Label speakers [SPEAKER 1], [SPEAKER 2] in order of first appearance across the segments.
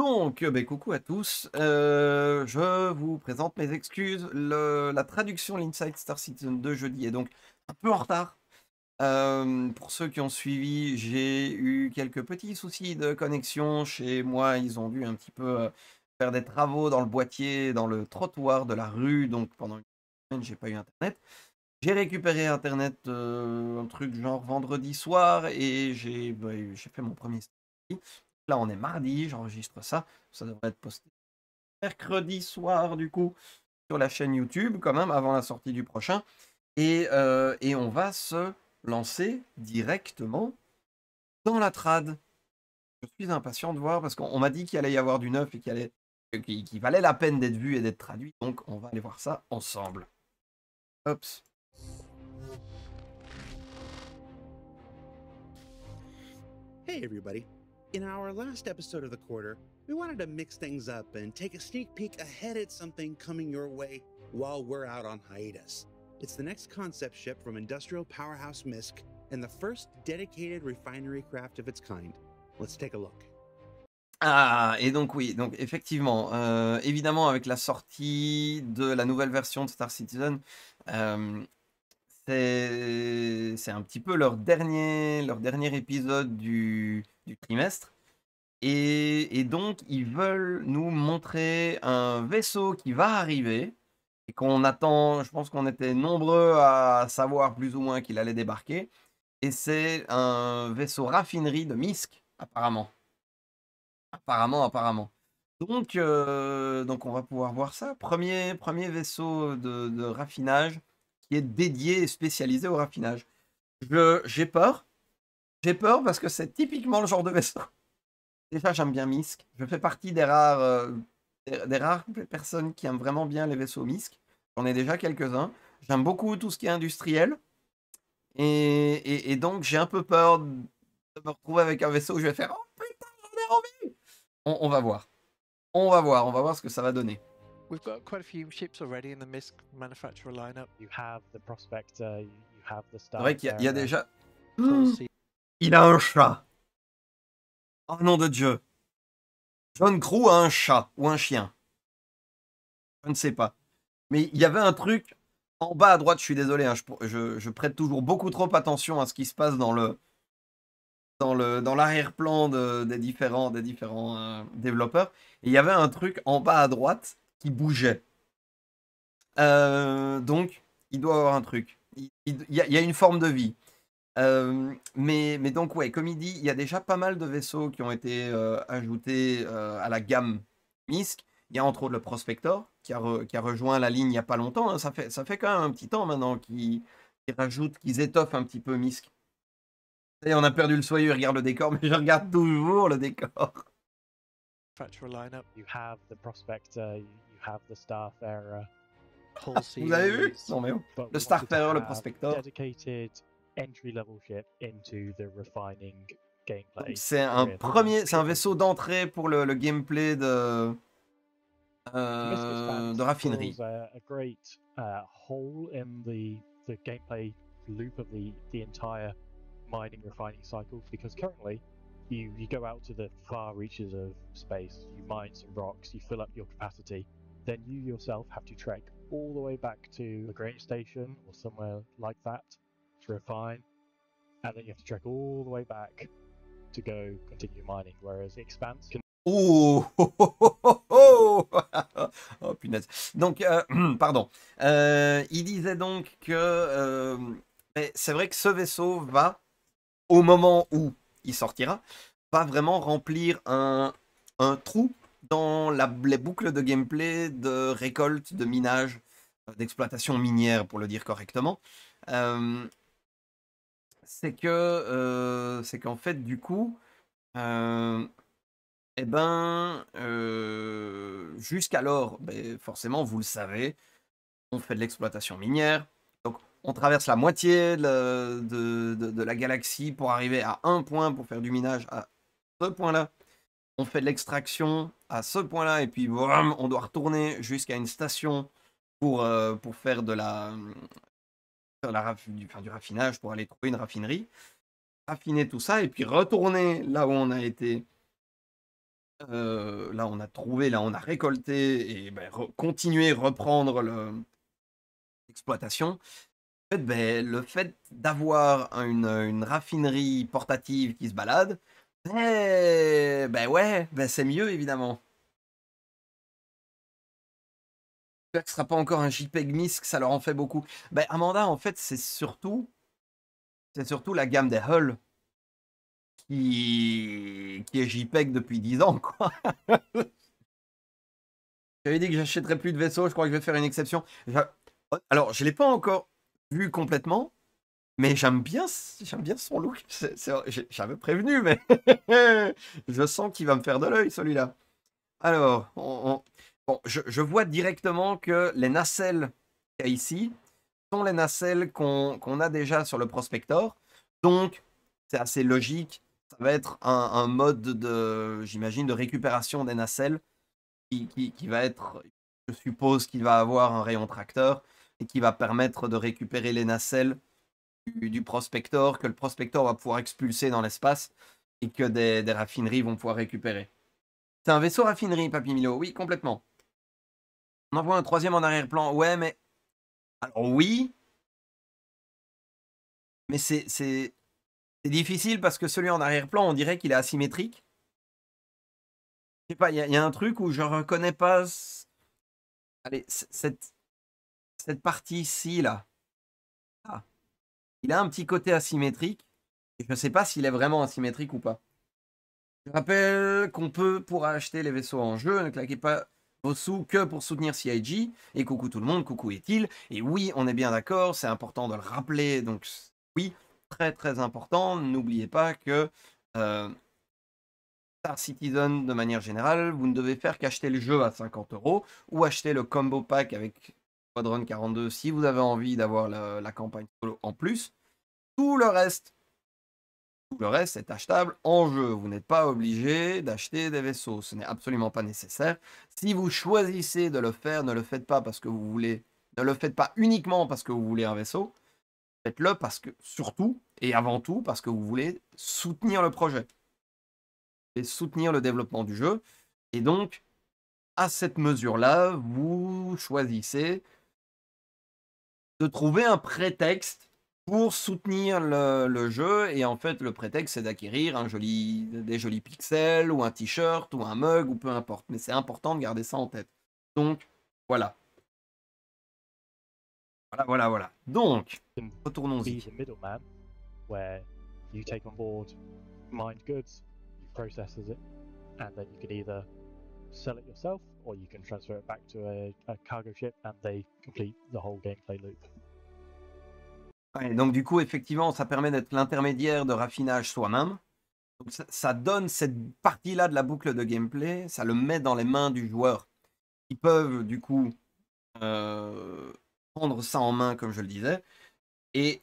[SPEAKER 1] Donc, coucou à tous. Je vous présente mes excuses. La traduction l'Inside Star Citizen de jeudi est donc un peu en retard. Pour ceux qui ont suivi, j'ai eu quelques petits soucis de connexion chez moi. Ils ont dû un petit peu faire des travaux dans le boîtier, dans le trottoir de la rue. Donc, pendant une semaine, j'ai pas eu Internet. J'ai récupéré Internet un truc genre vendredi soir et j'ai fait mon premier stream. Là, on est mardi, j'enregistre ça. Ça devrait être posté mercredi soir, du coup, sur la chaîne YouTube, quand même, avant la sortie du prochain. Et on va se lancer directement dans la trad. Je suis impatient de voir parce qu'on m'a dit qu'il allait y avoir du neuf et qu'il valait la peine d'être vu et d'être traduit. Donc, on va aller voir ça ensemble. Hop.
[SPEAKER 2] Hey everybody. In our last episode of the quarter, we wanted to mix things up and take a sneak peek ahead at something coming your way while we're out on hiatus. It's the next concept ship from industrial powerhouse Misk and the first dedicated refinery craft of its kind. Let's take a look.
[SPEAKER 1] Ah, et donc oui, donc effectivement, évidemment avec la sortie de la nouvelle version de Star Citizen, c'est un petit peu leur dernier épisode du trimestre. Et donc, ils veulent nous montrer un vaisseau qui va arriver et qu'on attend. Je pense qu'on était nombreux à savoir plus ou moins qu'il allait débarquer. Et c'est un vaisseau raffinerie de Misk, apparemment. Apparemment. Donc on va pouvoir voir ça. Premier vaisseau de raffinage qui est dédié et spécialisé au raffinage. J'ai peur. J'ai peur parce que c'est typiquement le genre de vaisseau. Déjà, j'aime bien Misk. Je fais partie des rares personnes qui aiment vraiment bien les vaisseaux Misk. J'en ai déjà quelques-uns. J'aime beaucoup tout ce qui est industriel. Et donc, j'ai un peu peur de me retrouver avec un vaisseau où je vais faire: oh putain, j'en ai envie. On va voir. On va voir ce que ça va donner.
[SPEAKER 3] We've got quite a few ships already in the Misk manufacturer lineup.
[SPEAKER 4] You have the Prospector, you have the
[SPEAKER 1] C'est vrai qu'il y a
[SPEAKER 4] Starfarer.
[SPEAKER 1] déjà.
[SPEAKER 3] Tulsi.
[SPEAKER 1] Il a un chat. Oh nom de Dieu. John Crew a un chat ou un chien. Je ne sais pas. Mais il y avait un truc en bas à droite, je suis désolé, hein, je prête toujours beaucoup trop attention à ce qui se passe dans l'arrière-plan des différents développeurs. Et il y avait un truc en bas à droite qui bougeait. Donc, il doit y avoir un truc. Il y a une forme de vie. Mais donc, ouais, comme il dit, il y a déjà pas mal de vaisseaux qui ont été ajoutés à la gamme Misk. Il y a entre autres le Prospector qui a rejoint la ligne il n'y a pas longtemps. Hein. Ça fait quand même un petit temps maintenant qu'ils rajoutent, qu'ils étoffent un petit peu Misk. Et on a perdu le soyeux, regarde le décor, mais je regarde toujours le décor.
[SPEAKER 3] Manufacturer lineup.
[SPEAKER 4] You have the Prospector, you have the Starfarer.
[SPEAKER 3] Tulsi.
[SPEAKER 1] Vous avez vu? Non mais oh.
[SPEAKER 4] But
[SPEAKER 1] Le
[SPEAKER 4] we wanted to
[SPEAKER 1] Starfarer, le
[SPEAKER 4] have
[SPEAKER 1] Prospector.
[SPEAKER 4] dedicated entry-level ship into the refining gameplay.
[SPEAKER 1] C'est un vaisseau d'entrée pour le gameplay de raffinerie.
[SPEAKER 4] A great hole in the gameplay loop of the entire mining refining cycle, because currently you go out to the far reaches of space, you mine some rocks, you fill up your capacity, then you yourself have to trek all the way back to the grain station or somewhere like that to refine, and then you have to trek all the way back to go continue mining, whereas Expanse can...
[SPEAKER 1] Oh, oh, oh, oh, oh, oh punaise. Donc, pardon. Il disait donc que c'est vrai que ce vaisseau va, au moment où il sortira, va vraiment remplir un trou dans les boucles de gameplay de récolte, de minage, d'exploitation minière, pour le dire correctement. C'est qu'en fait, du coup, jusqu'alors, forcément, vous le savez, on fait de l'exploitation minière. Donc, on traverse la moitié de la galaxie pour arriver à un point pour faire du minage à ce point-là. On fait de l'extraction à ce point-là et puis on doit retourner jusqu'à une station pour faire du raffinage, pour aller trouver une raffinerie, raffiner tout ça et puis retourner là où on a été Là, on a trouvé, là, on a récolté et ben, continuer, reprendre l'exploitation. En fait, ben, le fait d'avoir une raffinerie portative qui se balade, ben ouais, ben c'est mieux évidemment. J'espère que ce sera pas encore un JPEG MISC, ça leur en fait beaucoup. Ben, Amanda, en fait, c'est surtout la gamme des Hull qui est JPEG depuis 10 ans, quoi. J'avais dit que j'achèterais plus de vaisseaux, je crois que je vais faire une exception. Alors, je l'ai pas encore vu complètement, mais j'aime bien son look. J'avais prévenu, mais je sens qu'il va me faire de l'œil, celui-là. Alors, bon, je vois directement que les nacelles qu'il y a ici sont les nacelles qu'on a déjà sur le Prospector. Donc, c'est assez logique. Ça va être un mode j'imagine, de récupération des nacelles qui va être, je suppose qu'il va avoir un rayon tracteur et qui va permettre de récupérer les nacelles du Prospector, que le Prospector va pouvoir expulser dans l'espace et que des raffineries vont pouvoir récupérer. C'est un vaisseau raffinerie, Papy Milo, oui, complètement. On en voit un troisième en arrière-plan, ouais, mais... Alors oui, mais c'est difficile parce que celui en arrière-plan, on dirait qu'il est asymétrique. Je sais pas, il y a un truc où je reconnais pas... Allez, cette partie ici, là. Ah. Il a un petit côté asymétrique. Et je ne sais pas s'il est vraiment asymétrique ou pas. Je rappelle qu'on peut, pour acheter les vaisseaux en jeu, ne claquez pas vos sous que pour soutenir CIG. Et coucou tout le monde, coucou est-il. Et oui, on est bien d'accord, c'est important de le rappeler. Donc oui, très très important. N'oubliez pas que Star Citizen, de manière générale, vous ne devez faire qu'acheter le jeu à 50 € ou acheter le combo pack avec Squadron 42 si vous avez envie d'avoir la campagne solo en plus. Tout le reste est achetable en jeu. Vous n'êtes pas obligé d'acheter des vaisseaux. Ce n'est absolument pas nécessaire. Si vous choisissez de le faire, ne le faites pas parce que vous voulez. Ne le faites pas uniquement parce que vous voulez un vaisseau. Faites-le parce que, surtout et avant tout, parce que vous voulez soutenir le projet et soutenir le développement du jeu. Et donc, à cette mesure-là, vous choisissez de trouver un prétexte pour soutenir le jeu. Et en fait, le prétexte, c'est d'acquérir des jolis pixels, ou un t-shirt, ou un mug, ou peu importe. Mais c'est important de garder ça en tête. Donc, voilà. Voilà. Donc,
[SPEAKER 4] Be
[SPEAKER 1] retournons-y.
[SPEAKER 4] the middleman, where you take on board mined goods, you process it, and then you can either sell it yourself or you can transfer it back to a cargo ship and they complete the whole gameplay loop.
[SPEAKER 1] Ouais, donc, du coup, effectivement, ça permet d'être l'intermédiaire de raffinage soi-même. Donc, ça donne cette partie-là de la boucle de gameplay, ça le met dans les mains du joueur. Ils peuvent, du coup, prendre ça en main, comme je le disais, et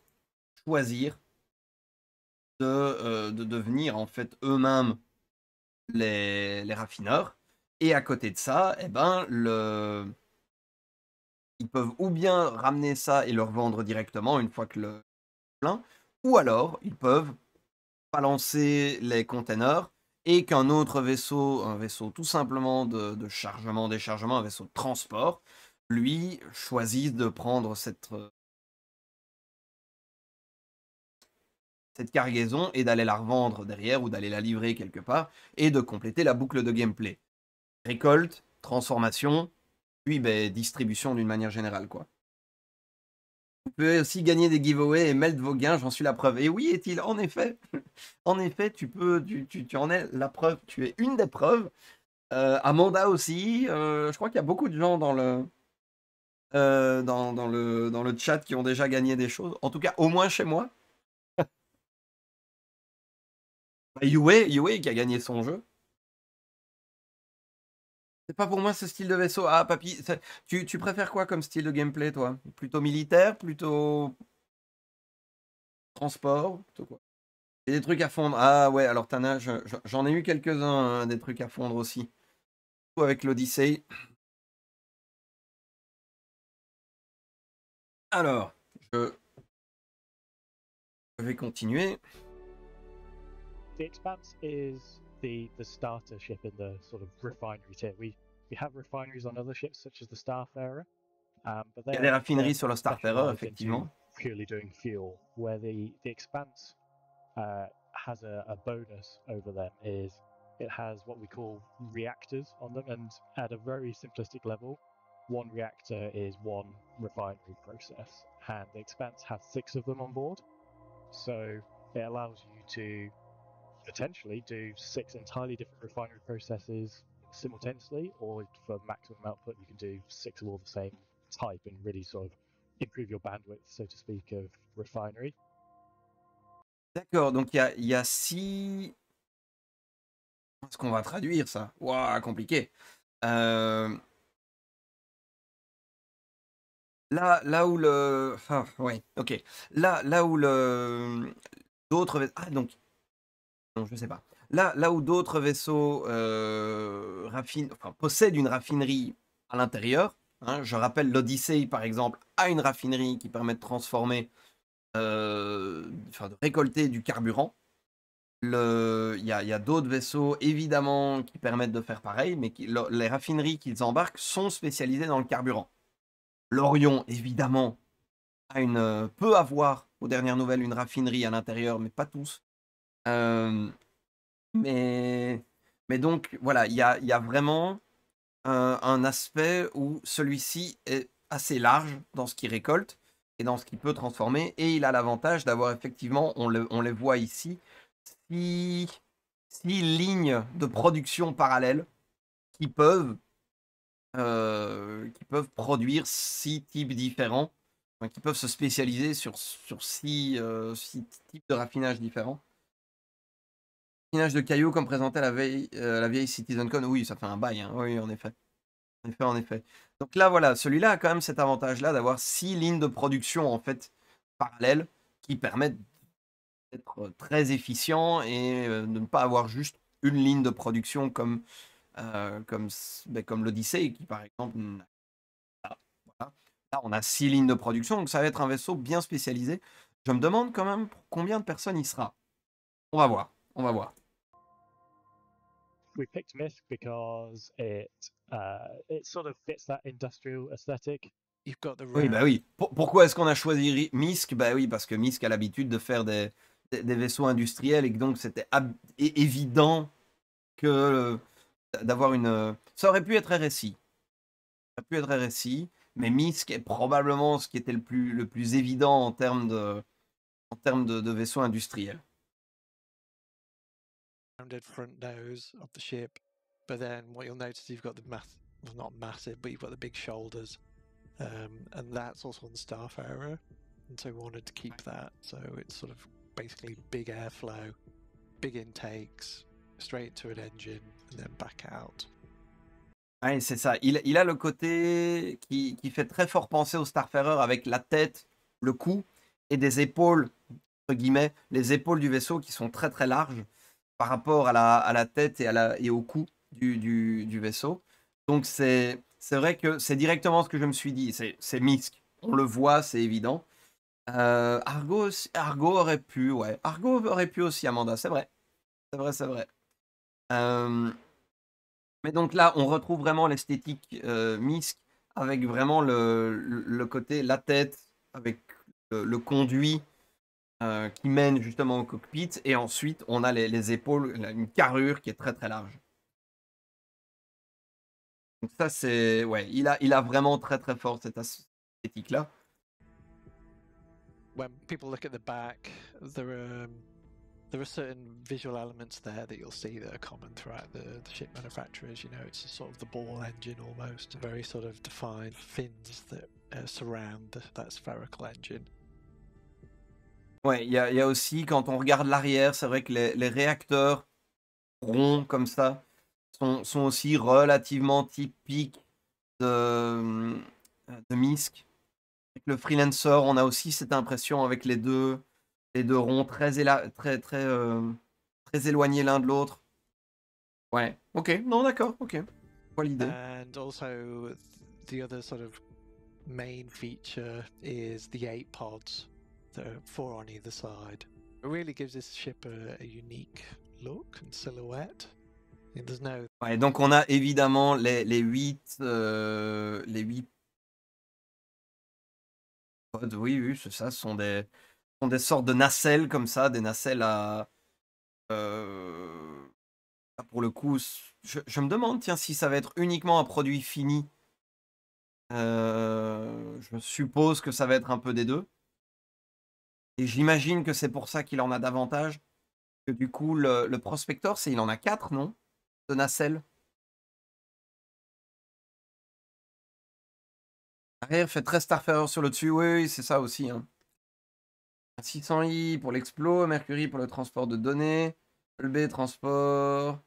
[SPEAKER 1] choisir de devenir en fait eux-mêmes les raffineurs. Et à côté de ça, eh ben, ils peuvent ou bien ramener ça et le revendre directement une fois que le plein, ou alors ils peuvent balancer les containers et qu'un autre vaisseau, un vaisseau tout simplement de chargement, déchargement, un vaisseau de transport, lui choisisse de prendre cette cargaison et d'aller la revendre derrière ou d'aller la livrer quelque part et de compléter la boucle de gameplay. Récolte, transformation, puis ben, distribution d'une manière générale, quoi. Vous pouvez aussi gagner des giveaways et melt vos gains, j'en suis la preuve. Et oui, est-il, en effet, en effet, tu en es la preuve, tu es une des preuves. Amanda aussi, je crois qu'il y a beaucoup de gens dans le chat qui ont déjà gagné des choses, en tout cas au moins chez moi. Yue qui a gagné son jeu. C'est pas pour moi ce style de vaisseau. Ah, papy, tu préfères quoi comme style de gameplay, toi? Plutôt militaire, plutôt transport, plutôt quoi? Et des trucs à fondre. Ah ouais, alors Tana, j'en ai eu quelques-uns, hein, des trucs à fondre aussi. Surtout avec l'Odyssey. Alors, je vais continuer.
[SPEAKER 4] The Expanse is the starter ship in the sort of refinery tier. We have refineries on other ships such as the Starfarer, but
[SPEAKER 1] Il y a des
[SPEAKER 4] they're
[SPEAKER 1] raffineries sur le Starfarer,
[SPEAKER 4] specialised into
[SPEAKER 1] effectivement.
[SPEAKER 4] purely doing fuel. Where the Expanse has a bonus over them is it has what we call reactors on them, and at a very simplistic level, one reactor is one refinery process, and the Expanse has 6 of them on board. So it allows you to potentially do 6 entirely different refinery processes simultaneously, or for maximum output, you can do 6 of all the same type and really sort of improve your bandwidth, so to speak, of refinery.
[SPEAKER 1] D'accord, donc il y a 6... Est-ce qu'on va traduire ça? Waouh, compliqué. Là où le... Ah, ouais, ok. Là où le... D'autres... Ah, donc... Non, je sais pas. Là où d'autres vaisseaux possèdent une raffinerie à l'intérieur, hein, je rappelle l'Odyssey, par exemple, a une raffinerie qui permet de transformer, de récolter du carburant. Il y a d'autres vaisseaux, évidemment, qui permettent de faire pareil, mais les raffineries qu'ils embarquent sont spécialisées dans le carburant. L'Orion, évidemment, peut avoir, aux dernières nouvelles, une raffinerie à l'intérieur, mais pas tous. Mais donc, voilà, il y a vraiment un aspect où celui-ci est assez large dans ce qu'il récolte et dans ce qu'il peut transformer, et il a l'avantage d'avoir effectivement, on les voit ici, 6 lignes de production parallèles qui peuvent produire 6 types différents, enfin, qui peuvent se spécialiser sur 6 types de raffinage différents. Raffinage de cailloux comme présenté à la vieille CitizenCon, oui, ça fait un bail, hein. Oui, en effet. En effet. Donc là, voilà, celui-là a quand même cet avantage-là d'avoir 6 lignes de production en fait parallèles qui permettent d'être très efficient et de ne pas avoir juste une ligne de production comme l'Odyssey qui par exemple voilà. Là on a 6 lignes de production, donc ça va être un vaisseau bien spécialisé. Je me demande quand même pour combien de personnes il sera. On va voir.
[SPEAKER 4] We picked Myth because it sort of fits that industrial aesthetic.
[SPEAKER 3] You've got the
[SPEAKER 1] Oui, bah oui. Pourquoi est-ce qu'on a choisi Misk? Bah oui, parce que Misk a l'habitude de faire des vaisseaux industriels et que donc c'était évident que d'avoir une... Ça aurait pu être RSI. Mais Misk est probablement ce qui était le plus évident en termes de vaisseaux industriels.
[SPEAKER 3] Rounded front nose of the ship, but then what you'll notice is you've got the not massive, but you've got the big shoulders, and that's also on the Starfarer, and so we wanted to keep that, so it's sort of basically big airflow, big intakes, straight to an engine, and then back out.
[SPEAKER 1] Ouais, c'est ça. Il a le côté qui fait très fort penser au Starfarer avec la tête, le cou et des épaules, entre guillemets, les épaules du vaisseau qui sont très très larges par rapport à la tête et au cou du vaisseau. Donc c'est vrai que c'est directement ce que je me suis dit. C'est Misk. On le voit, c'est évident. Argo aurait pu, ouais. Argo aurait pu aussi, Amanda, c'est vrai. C'est vrai. Mais donc là, on retrouve vraiment l'esthétique Misk avec vraiment le côté, la tête, avec le conduit qui mène justement au cockpit, et ensuite on a les épaules, une carrure qui est très très large. Donc ça c'est, ouais, il a vraiment très très fort cette esthétique là.
[SPEAKER 3] When people look at the back, there are certain visual elements there that you'll see that are common throughout the ship manufacturers. You know, it's a sort of the ball engine almost, very sort of defined fins that surround that spherical engine.
[SPEAKER 1] Ouais, il y a aussi, quand on regarde l'arrière, c'est vrai que les réacteurs ronds comme ça sont aussi relativement typiques de Misk. Avec le Freelancer, on a aussi cette impression avec les deux ronds très éloignés l'un de l'autre. Ouais, ok, non, d'accord, ok. Quoi l'idée?
[SPEAKER 3] And also, the other sort of main feature is the 8 pods. There are 4 on either side. It really gives this ship a unique look and silhouette. There's no.
[SPEAKER 1] Ouais, donc on a évidemment les 8 pods, oui, c'est ça, ce sont des sortes de nacelles comme ça, des nacelles à... pour le coup, je me demande, tiens, si ça va être uniquement un produit fini. Je suppose que ça va être un peu des deux. Et j'imagine que c'est pour ça qu'il en a davantage. Que du coup, le prospector, il en a 4, non? De nacelles. Arrière fait 13 Starfarer sur le dessus, oui, c'est ça aussi. Hein. 600i pour l'explo, Mercury pour le transport de données, LB transport,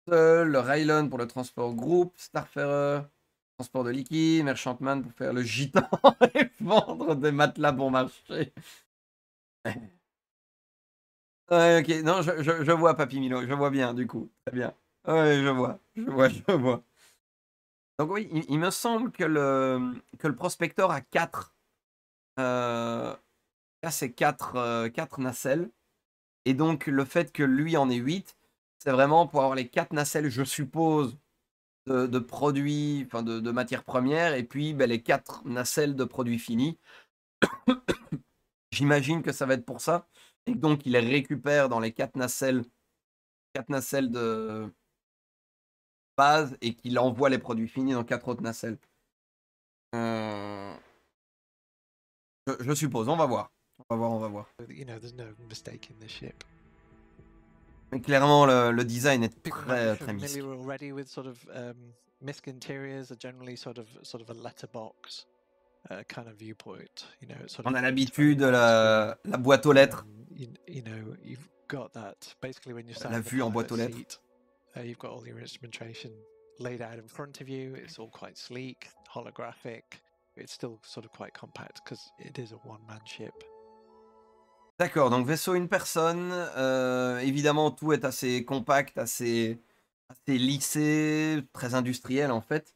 [SPEAKER 1] seul, le Rylon pour le transport groupe, Starfarer, transport de liquide, Merchantman pour faire le gitan et vendre des matelas bon marché. Ouais, ok, non, je vois Papy Milo, je vois bien du coup, très bien. Ouais, je vois. Donc oui, il me semble que le prospector a 4. C'est 4 nacelles. Et donc le fait que lui en ait 8, c'est vraiment pour avoir les 4 nacelles, je suppose, de produits, enfin de matières premières, et puis les 4 nacelles de produits finis. J'imagine que ça va être pour ça. Et donc il les récupère dans les 4 nacelles de base et qu'il envoie les produits finis dans 4 autres nacelles. Je suppose, on va voir. On va voir.
[SPEAKER 3] There's no mistake in this ship.
[SPEAKER 1] Mais clairement, le design est
[SPEAKER 3] People might be
[SPEAKER 1] très
[SPEAKER 3] familiar
[SPEAKER 1] mystique.
[SPEAKER 3] already with sort of MISC interiors are generally sort of a letterbox kind of viewpoint.
[SPEAKER 1] On a l'habitude, la boîte aux lettres.
[SPEAKER 3] You've got that basically when you're sat
[SPEAKER 1] La
[SPEAKER 3] in the
[SPEAKER 1] vue en boîte
[SPEAKER 3] pilot
[SPEAKER 1] aux lettres.
[SPEAKER 3] seat. You've got all your instrumentation laid out in front of you. It's all quite sleek, holographic. It's still sort of quite compact because it is a one-man ship.
[SPEAKER 1] D'accord, donc vaisseau une personne. Évidemment, tout est assez compact, assez lissé, très industriel en fait.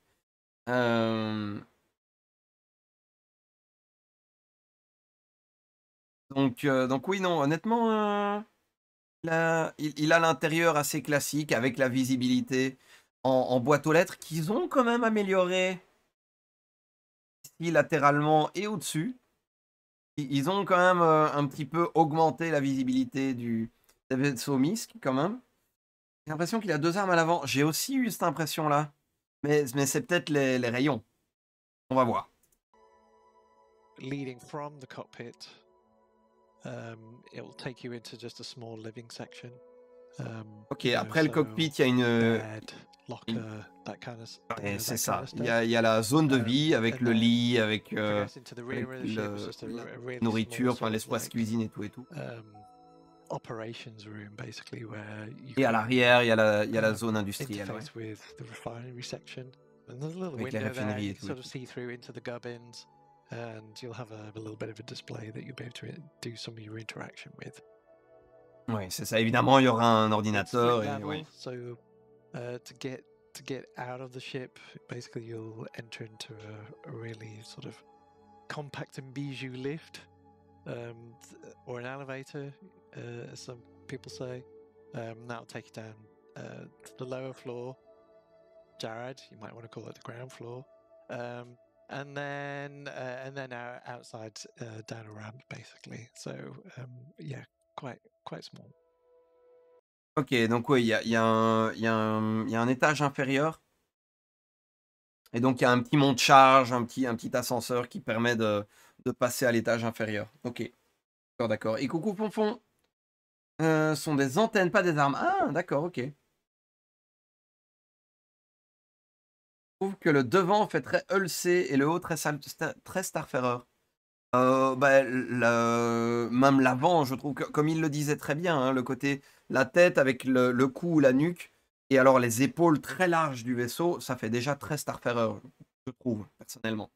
[SPEAKER 1] Donc oui, non, honnêtement, il a l'intérieur assez classique avec la visibilité en boîte aux lettres qu'ils ont quand même amélioré ici latéralement et au-dessus. Ils ont quand même un petit peu augmenté la visibilité des vaisseaux MISC quand même. J'ai l'impression qu'il a 2 armes à l'avant. J'ai aussi eu cette impression-là. Mais c'est peut-être les rayons. On va voir.
[SPEAKER 3] Leading from the cockpit, it will take you into just a small living section.
[SPEAKER 1] Ok, après le cockpit, il y a une...
[SPEAKER 3] bed, locker, that kind of.
[SPEAKER 1] Ouais, c'est ça. Il y a la zone de vie avec le lit, avec la nourriture, enfin l'espace cuisine et tout.
[SPEAKER 3] Operations room, basically, where
[SPEAKER 1] Et à l'arrière, il y a la zone industrielle.
[SPEAKER 3] Interface with the refinery section, and there's a little
[SPEAKER 1] Avec les
[SPEAKER 3] window there.
[SPEAKER 1] raffineries
[SPEAKER 3] You
[SPEAKER 1] et
[SPEAKER 3] can
[SPEAKER 1] tout.
[SPEAKER 3] sort of see through into the gubbins, and you'll have a little bit of a display that you'll be able to do some of your interaction with.
[SPEAKER 1] Oui, c'est ça. Évidemment, il y aura un ordinateur.
[SPEAKER 3] It's
[SPEAKER 1] Et,
[SPEAKER 3] level,
[SPEAKER 1] ouais.
[SPEAKER 3] so to get out of the ship, basically you'll enter into a really sort of compact and bijou lift, or an elevator, as some people say. That'll take you down to the lower floor. Jared, you might want to call it the ground floor. And then outside down a ramp, basically. So yeah, quite small.
[SPEAKER 1] Ok, donc oui, il y a un étage inférieur. Et donc, il y a un petit monte-charge, un petit ascenseur qui permet de passer à l'étage inférieur. Ok, d'accord. Et coucou Fonfon. Sont des antennes, pas des armes. Ah, d'accord, ok. Je trouve que le devant fait très Hull C et le haut très Starfarer. Même l'avant, je trouve que, comme il le disait très bien, hein, le côté, la tête avec le cou ou la nuque, et alors les épaules très larges du vaisseau, ça fait déjà très Starfarer, je trouve, personnellement.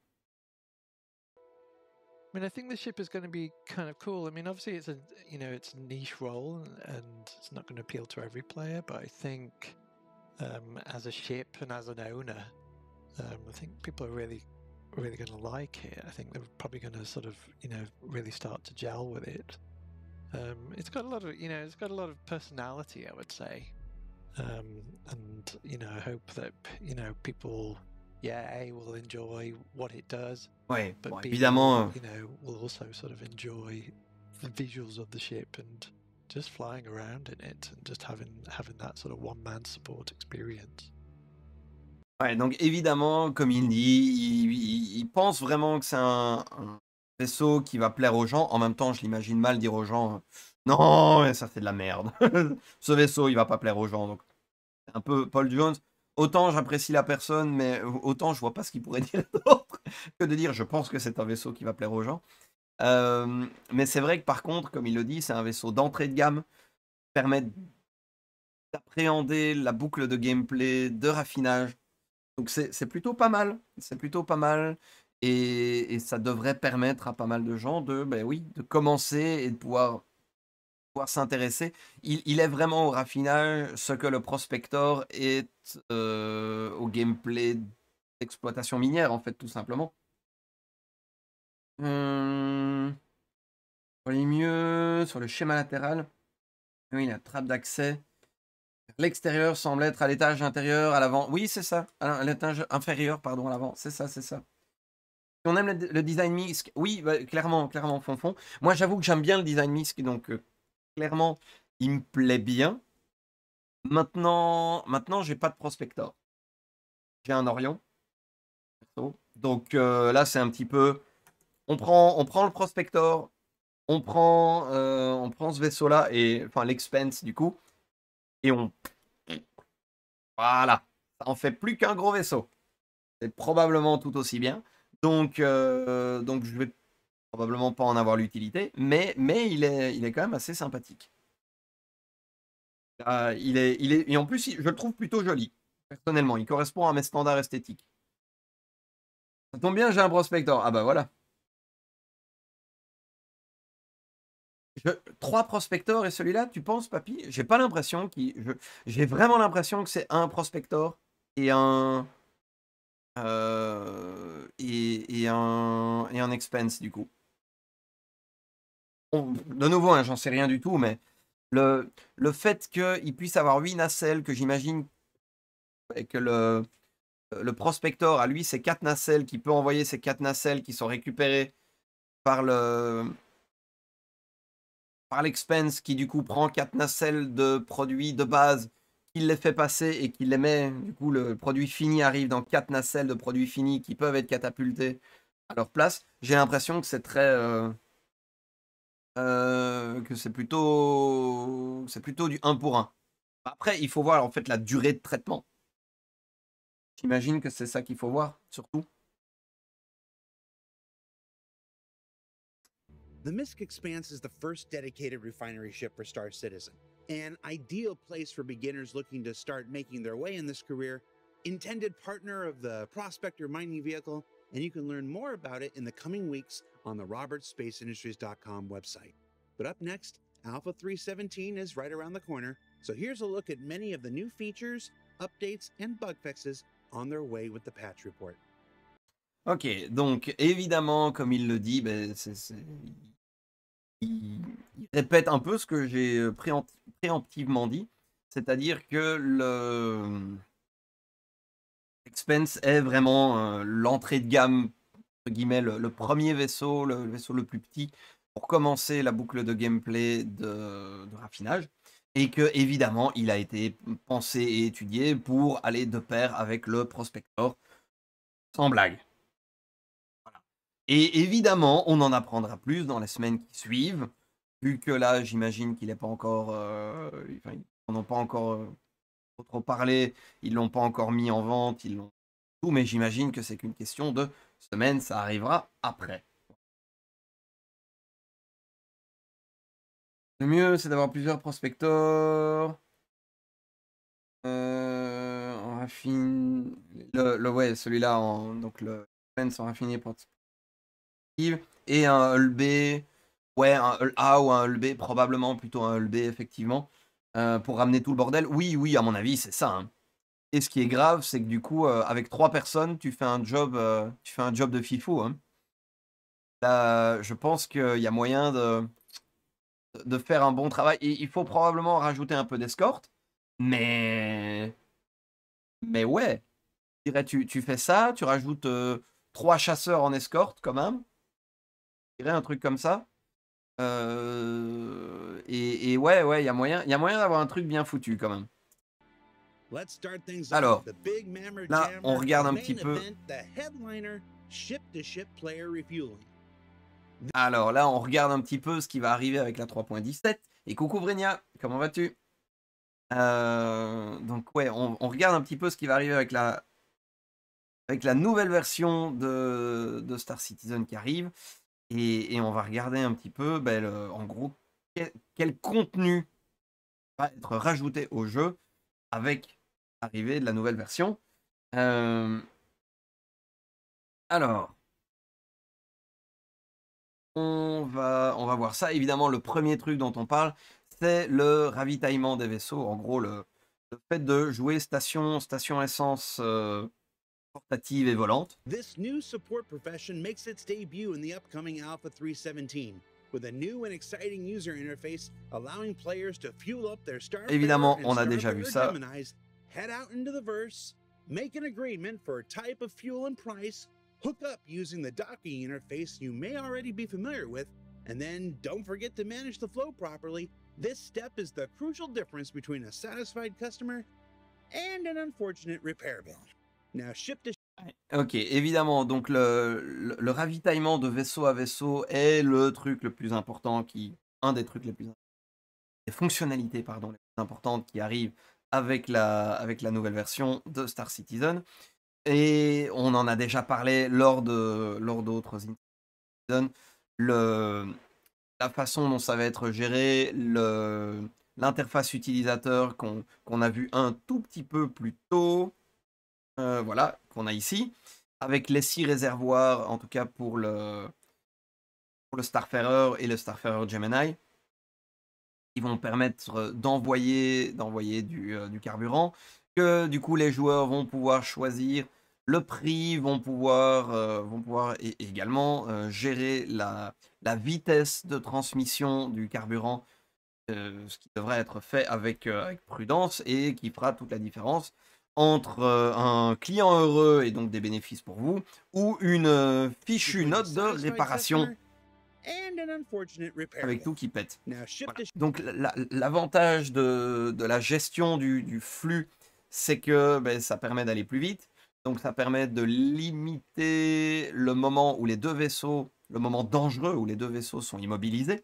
[SPEAKER 3] I mean, I think the ship is going to be kind of cool. I mean, obviously it's a niche role and it's not going to appeal to every player, but I think as a ship and as an owner, I think people are really going to like it. I think they're probably going to sort of, really start to gel with it. It's got a lot of, it's got a lot of personality, I would say. And I hope that people, A, will enjoy what it does,
[SPEAKER 1] Ouais,
[SPEAKER 3] but
[SPEAKER 1] bon,
[SPEAKER 3] B,
[SPEAKER 1] évidemment,
[SPEAKER 3] will also sort of enjoy the visuals of the ship and just flying around in it and just having that sort of one-man support experience.
[SPEAKER 1] ouais, donc évidemment, comme il dit, il pense vraiment que c'est un vaisseau qui va plaire aux gens. En même temps, je l'imagine mal dire aux gens, non, mais ça c'est de la merde. Ce vaisseau, il va pas plaire aux gens. Donc, c'est un peu Paul Jones. Autant j'apprécie la personne, mais autant je vois pas ce qu'il pourrait dire d'autre que de dire, je pense que c'est un vaisseau qui va plaire aux gens. Mais c'est vrai que par contre, comme il le dit, c'est un vaisseau d'entrée de gamme, permet d'appréhender la boucle de gameplay, de raffinage. Donc c'est plutôt pas mal. C'est plutôt pas mal. Et ça devrait permettre à pas mal de gens de, ben oui, de commencer et de pouvoir s'intéresser. Il est vraiment au raffinage ce que le Prospector est au gameplay d'exploitation minière, en fait, tout simplement. Pour les mieux, sur le schéma latéral, oui, la trappe d'accès. L'extérieur semble être à l'étage intérieur, à l'avant. Oui, c'est ça. À l'étage inférieur, pardon, à l'avant. C'est ça, c'est ça. Si on aime le design MISC, oui, bah, clairement, fond. Moi, j'avoue que j'aime bien le design MISC, donc clairement, il me plaît bien. Maintenant, j'ai pas de Prospector. J'ai un Orion. Donc là, c'est un petit peu... On prend le Prospector, on prend ce vaisseau-là, et enfin l'Expense, du coup, et on... Voilà. Ça en fait plus qu'un gros vaisseau. C'est probablement tout aussi bien. Donc je vais probablement pas en avoir l'utilité, mais il est quand même assez sympathique. Et en plus, je le trouve plutôt joli, personnellement. Il correspond à mes standards esthétiques. Ça tombe bien, j'ai un Prospector. Ah bah voilà. 3 Prospectors et celui-là, tu penses, papy? J'ai pas l'impression j'ai vraiment l'impression que c'est un Prospector et un et un Expense, du coup. Bon, de nouveau, hein, j'en sais rien du tout, mais le fait qu'il puisse avoir 8 nacelles, que j'imagine que le Prospector, à lui, c'est 4 nacelles, qui peut envoyer ces 4 nacelles qui sont récupérées par l'Expense, qui du coup prend 4 nacelles de produits de base, qu'il les fait passer et qu'il les met, du coup le produit fini arrive dans 4 nacelles de produits finis qui peuvent être catapultés à leur place. J'ai l'impression que c'est très... que c'est plutôt du 1 pour 1. Après, il faut voir en fait la durée de traitement. J'imagine que c'est ça qu'il faut voir, surtout.
[SPEAKER 2] The Misk Expanse is the first dedicated refinery ship for Star Citizen, an ideal place for beginners looking to start making their way in this career, intended partner of the Prospector mining vehicle, and you can learn more about it in the coming weeks on the robertsspaceindustries.com website. But up next, Alpha 317 is right around the corner, so here's a look at many of the new features, updates, and bug fixes on their way with the patch report.
[SPEAKER 1] Ok, donc évidemment, comme il le dit, ben, il répète un peu ce que j'ai préemptivement dit, c'est-à-dire que le Expense est vraiment l'entrée de gamme, entre guillemets, le premier vaisseau, le vaisseau le plus petit, pour commencer la boucle de gameplay de raffinage, et que évidemment, il a été pensé et étudié pour aller de pair avec le Prospector, sans blague. Et évidemment, on en apprendra plus dans les semaines qui suivent, vu que là, j'imagine qu'il n'est pas encore... enfin, ils n'en ont pas encore trop parlé, ils l'ont pas encore mis en vente, ils l'ont tout, mais j'imagine que c'est qu'une question de semaines, ça arrivera après. Le mieux, c'est d'avoir plusieurs prospectors. On raffine... ouais, celui-là, donc le Expense en raffiné et un Hull B, ouais, un Hull A ou un Hull B, probablement plutôt un Hull B, effectivement, pour ramener tout le bordel. Oui, à mon avis, c'est ça. Hein. Et ce qui est grave, c'est que du coup, avec 3 personnes, tu fais un job de fifou. Hein. Là, je pense qu'il y a moyen de de faire un bon travail. Et il faut probablement rajouter un peu d'escorte, mais ouais, je dirais tu fais ça, tu rajoutes 3 chasseurs en escorte quand même, je dirais un truc comme ça. Et ouais, il y a moyen d'avoir un truc bien foutu quand même.
[SPEAKER 2] Let's start things off
[SPEAKER 1] Alors,
[SPEAKER 2] with the big mammer
[SPEAKER 1] là, on
[SPEAKER 2] jammer,
[SPEAKER 1] regarde
[SPEAKER 2] the
[SPEAKER 1] un
[SPEAKER 2] main
[SPEAKER 1] petit peu.
[SPEAKER 2] event, the headliner, ship-to-ship player refueling.
[SPEAKER 1] Alors là, on regarde un petit peu ce qui va arriver avec la 3.17. Et coucou Vrenia, comment vas-tu? Donc ouais, on regarde un petit peu ce qui va arriver avec la nouvelle version de Star Citizen qui arrive. Et on va regarder un petit peu, ben, en gros, quel contenu va être rajouté au jeu avec l'arrivée de la nouvelle version. Alors, on va voir ça. Évidemment, le premier truc dont on parle, c'est le ravitaillement des vaisseaux. En gros, le fait de jouer station essence portative et volante.
[SPEAKER 2] This new support profession makes its debut in the upcoming Alpha 317, with a new and exciting user interface allowing players to fuel up their Starfarer
[SPEAKER 1] Évidemment,
[SPEAKER 2] and
[SPEAKER 1] on a déjà vu ça.
[SPEAKER 2] Geminis, head out into the verse, make an agreement for a type of fuel and price, hook up using the docking interface you may already be familiar with, and then don't forget to manage the flow properly. This step is the crucial difference between a satisfied customer and an unfortunate repair bill. Now, ship to
[SPEAKER 1] Ok, évidemment, donc le ravitaillement de vaisseau à vaisseau est le truc le plus important un des trucs les plus les fonctionnalités, pardon, les plus importantes qui arrivent avec la nouvelle version de Star Citizen. Et on en a déjà parlé lors d'autres Citizen. La façon dont ça va être géré, l'interface utilisateur qu'on a vu un tout petit peu plus tôt, voilà, qu'on a ici, avec les 6 réservoirs, en tout cas pour le Starfarer et le Starfarer Gemini, qui vont permettre d'envoyer du carburant, que du coup les joueurs vont pouvoir choisir le prix, vont pouvoir également gérer la vitesse de transmission du carburant, ce qui devrait être fait avec prudence et qui fera toute la différence entre un client heureux et donc des bénéfices pour vous, ou une fichue note de réparation avec tout qui pète. Voilà. Donc l'avantage de la gestion du flux, c'est que ben, ça permet d'aller plus vite. Donc ça permet de limiter le moment où le moment dangereux où les deux vaisseaux sont immobilisés,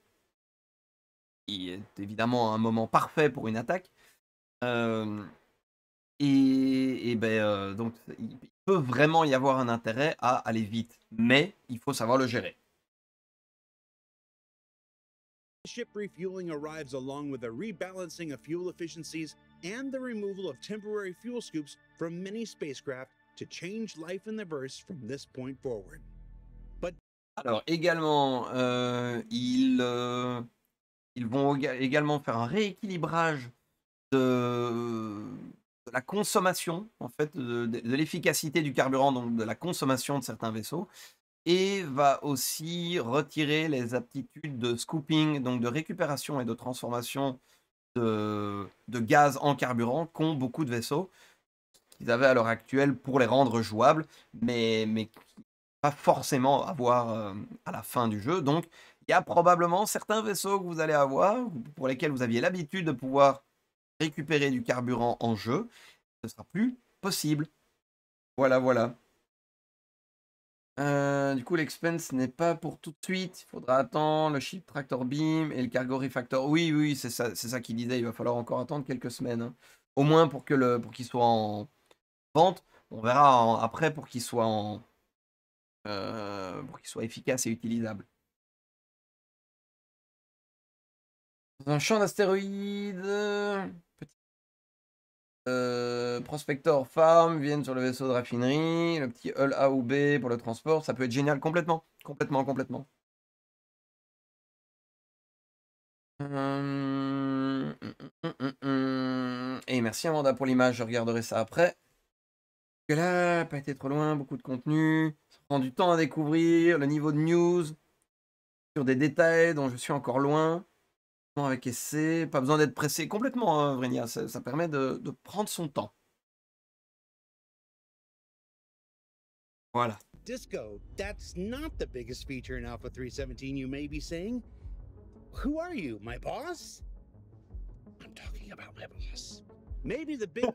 [SPEAKER 1] qui est évidemment un moment parfait pour une attaque. Donc il peut vraiment y avoir un intérêt à aller vite, mais il faut savoir le gérer.
[SPEAKER 2] Ship refueling arrives along with a rebalancing of fuel efficiencies and the removal of temporary fuel scoops from many spacecraft to change life in the verse from this point forward.
[SPEAKER 1] Alors également, ils vont également faire un rééquilibrage de la consommation, en fait, de l'efficacité du carburant, donc de la consommation de certains vaisseaux, et va aussi retirer les aptitudes de scooping, donc de récupération et de transformation de gaz en carburant qu'ont beaucoup de vaisseaux, qu'ils avaient à l'heure actuelle pour les rendre jouables, mais pas forcément avoir à la fin du jeu. Donc il y a probablement certains vaisseaux que vous allez avoir, pour lesquels vous aviez l'habitude de pouvoir récupérer du carburant en jeu, ce sera plus possible. Voilà. Du coup, l'expense n'est pas pour tout de suite. Il faudra attendre le ship tractor beam et le cargo refactor. Oui, c'est ça qu'il disait. Il va falloir encore attendre quelques semaines, hein. Au moins pour qu'il soit en vente. On verra après pour qu'il soit efficace et utilisable. Dans un champ d'astéroïdes, Prospector Farm viennent sur le vaisseau de raffinerie, le petit hull A ou B pour le transport, ça peut être génial complètement. Et merci Amanda pour l'image, je regarderai ça après. Parce que là, pas été trop loin, beaucoup de contenu, ça prend du temps à découvrir, le niveau de news sur des détails dont je suis encore loin. avec essai, pas besoin d'être pressé complètement, hein, Vrenia, ça permet de prendre son temps. Voilà.
[SPEAKER 2] Disco, that's not the biggest feature in Alpha 317, you may be saying. Who are you, my boss? I'm talking about my boss. Maybe the big...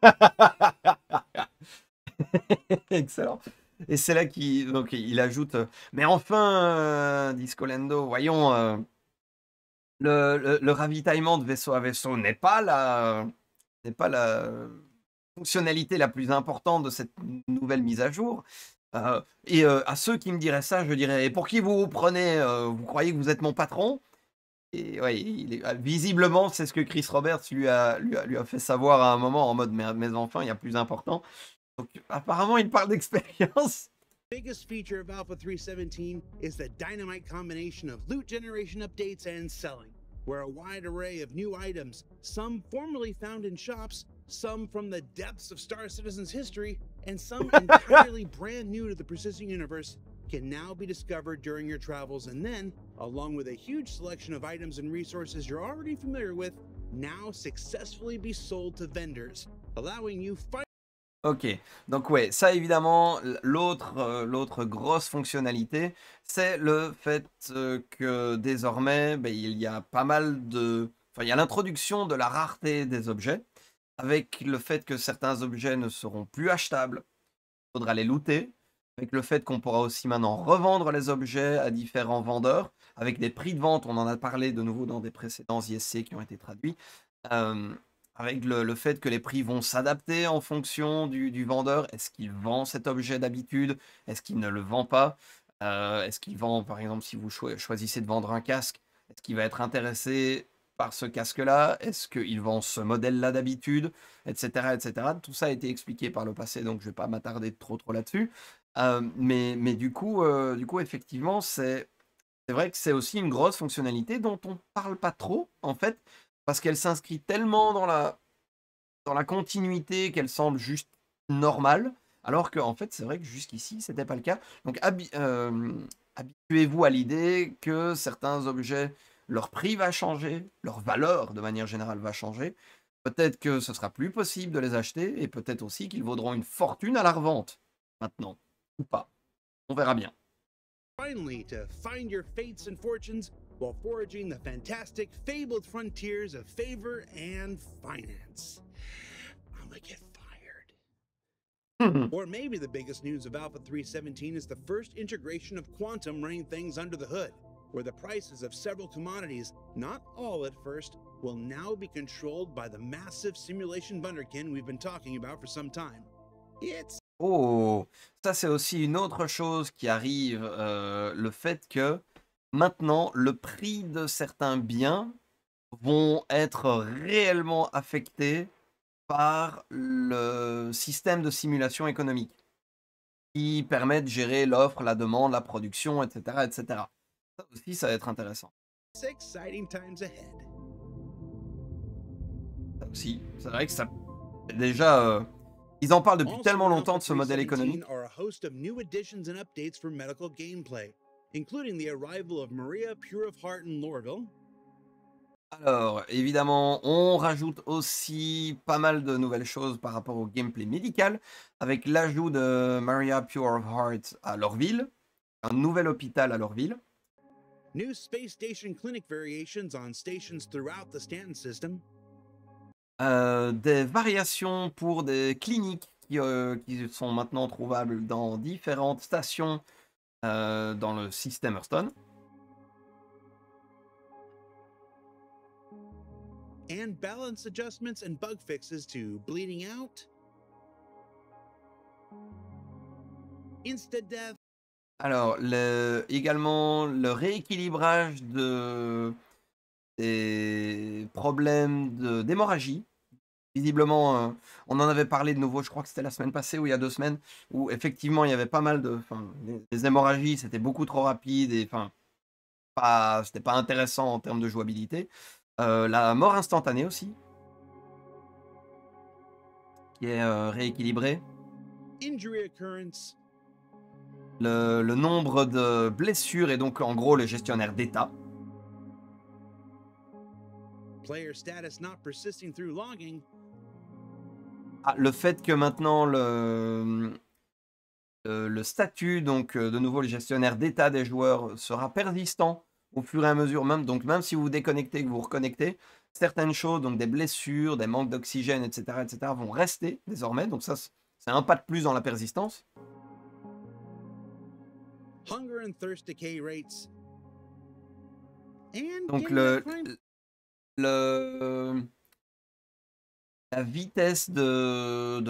[SPEAKER 1] Excellent. Et c'est là qu'il donc il ajoute mais enfin, Disco Lando, voyons, le ravitaillement de vaisseau à vaisseau n'est pas la fonctionnalité la plus importante de cette nouvelle mise à jour. Et à ceux qui me diraient ça, je dirais: «Et pour qui vous vous prenez? Vous croyez que vous êtes mon patron?» Et ouais, visiblement, c'est ce que Chris Roberts lui a fait savoir à un moment en mode: «Mais enfin, il y a plus important». Donc apparemment, il parle d'expérience.
[SPEAKER 2] biggest feature of Alpha 317 is the dynamite combination of loot generation updates and selling, where a wide array of new items, some formerly found in shops, some from the depths of Star Citizen's history, and some entirely brand new to the Persisting Universe, can now be discovered during your travels, and then, along with a huge selection of items and resources you're already familiar with, now successfully be sold to vendors, allowing you
[SPEAKER 1] Ok, donc ouais, ça évidemment, l'autre grosse fonctionnalité, c'est le fait que désormais, il y a pas mal de... Enfin, il y a l'introduction de la rareté des objets, avec le fait que certains objets ne seront plus achetables, il faudra les looter, avec le fait qu'on pourra aussi maintenant revendre les objets à différents vendeurs, avec des prix de vente, on en a parlé de nouveau dans des précédents ISC qui ont été traduits, avec le fait que les prix vont s'adapter en fonction du vendeur. Est-ce qu'il vend cet objet d'habitude? Est-ce qu'il ne le vend pas? Est-ce qu'il vend, par exemple, si vous choisissez de vendre un casque, est-ce qu'il va être intéressé par ce casque-là? Est-ce qu'il vend ce modèle-là d'habitude? Etc., etc. Tout ça a été expliqué par le passé, donc je ne vais pas m'attarder trop là-dessus. Mais du coup, effectivement, c'est vrai que c'est aussi une grosse fonctionnalité dont on ne parle pas trop, en fait, parce qu'elle s'inscrit tellement dans la continuité qu'elle semble juste normale, alors qu'en fait, c'est vrai que jusqu'ici, c'était pas le cas. Donc, habituez-vous à l'idée que certains objets, leur prix va changer, leur valeur, de manière générale, va changer. Peut-être que ce sera plus possible de les acheter, et peut-être aussi qu'ils vaudront une fortune à la revente, maintenant, ou pas. On verra bien.
[SPEAKER 2] finally to find your fates and fortunes while foraging the fantastic, fabled frontiers of favor and finance. I'm gonna get fired. Or maybe the biggest news of Alpha 317 is the first integration of quantum running things under the hood, where the prices of several commodities, not all at first, will now be controlled by the massive simulation Bunderkin we've been talking about for some time. It's
[SPEAKER 1] Oh, ça c'est aussi une autre chose qui arrive, le fait que maintenant le prix de certains biens vont être réellement affectés par le système de simulation économique qui permet de gérer l'offre, la demande, la production, etc., etc. Ça aussi, ça va être intéressant.
[SPEAKER 2] exciting times ahead.
[SPEAKER 1] Ça aussi, c'est vrai que ça déjà... ils en parlent depuis
[SPEAKER 2] Also
[SPEAKER 1] tellement
[SPEAKER 2] in
[SPEAKER 1] longtemps de
[SPEAKER 2] Alpha
[SPEAKER 1] ce modèle
[SPEAKER 2] 317
[SPEAKER 1] économique.
[SPEAKER 2] are a host of new additions and updates for medical gameplay, including the arrival of Maria Pure of Heart in Lorville.
[SPEAKER 1] Alors, évidemment, on rajoute aussi pas mal de nouvelles choses par rapport au gameplay médical, avec l'ajout de Maria Pure of Heart à Lorville, un nouvel hôpital à Lorville.
[SPEAKER 2] New space station clinic variations on stations throughout the Stanton system.
[SPEAKER 1] Des variations pour des cliniques qui sont maintenant trouvables dans différentes stations dans le système Hearthstone.
[SPEAKER 2] And balance adjustments and bug fixes to bleeding out, insta-death,
[SPEAKER 1] Alors, également le rééquilibrage des problèmes d'hémorragie. Visiblement, on en avait parlé de nouveau, je crois que c'était la semaine passée ou il y a 2 semaines, où effectivement il y avait pas mal de... les hémorragies, c'était beaucoup trop rapide et c'était pas intéressant en termes de jouabilité. La mort instantanée aussi, qui est rééquilibrée.
[SPEAKER 2] injury occurrence,
[SPEAKER 1] Le nombre de blessures et donc en gros le gestionnaire d'état.
[SPEAKER 2] Player status not persisting through logging.
[SPEAKER 1] Ah, le fait que maintenant le statut, donc de nouveau le gestionnaire d'état des joueurs, sera persistant au fur et à mesure, donc même si vous vous déconnectez, que vous vous reconnectez, certaines choses, donc des blessures, des manques d'oxygène, etc., vont rester désormais. Donc ça, c'est un pas de plus dans la persistance.
[SPEAKER 2] Hunger and thirst decay rates. And
[SPEAKER 1] Donc
[SPEAKER 2] getting the crime-
[SPEAKER 1] la vitesse à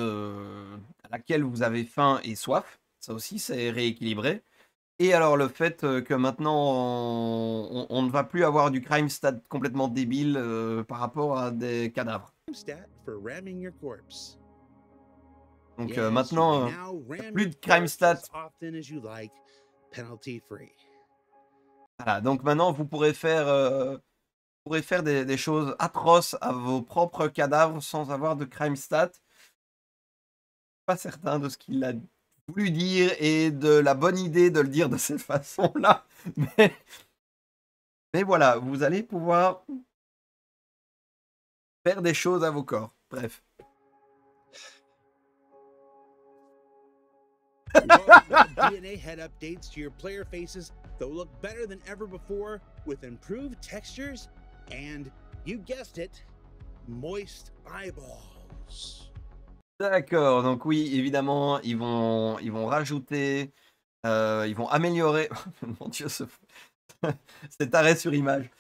[SPEAKER 1] laquelle vous avez faim et soif, ça aussi c'est rééquilibré. Et alors le fait que maintenant on ne va plus avoir du crime stat complètement débile par rapport à des cadavres.
[SPEAKER 2] stat for ramming your corpse.
[SPEAKER 1] Donc
[SPEAKER 2] Yes, you
[SPEAKER 1] maintenant,
[SPEAKER 2] may now ram
[SPEAKER 1] plus
[SPEAKER 2] your
[SPEAKER 1] de crime
[SPEAKER 2] corpse
[SPEAKER 1] stat.
[SPEAKER 2] as often as you like, penalty free.
[SPEAKER 1] Voilà, donc maintenant vous pourrez faire des choses atroces à vos propres cadavres sans avoir de crime stat. Pas certain de ce qu'il a voulu dire et de la bonne idée de le dire de cette façon-là. Mais voilà, vous allez pouvoir faire des choses à vos corps. Bref.
[SPEAKER 2] DNA head updates to your player faces that will look better than ever before with improved textures and, you guessed it, moist eyeballs.
[SPEAKER 1] D'accord, donc oui, évidemment, ils vont rajouter, ils vont améliorer. Mon Dieu, cet arrêt sur image.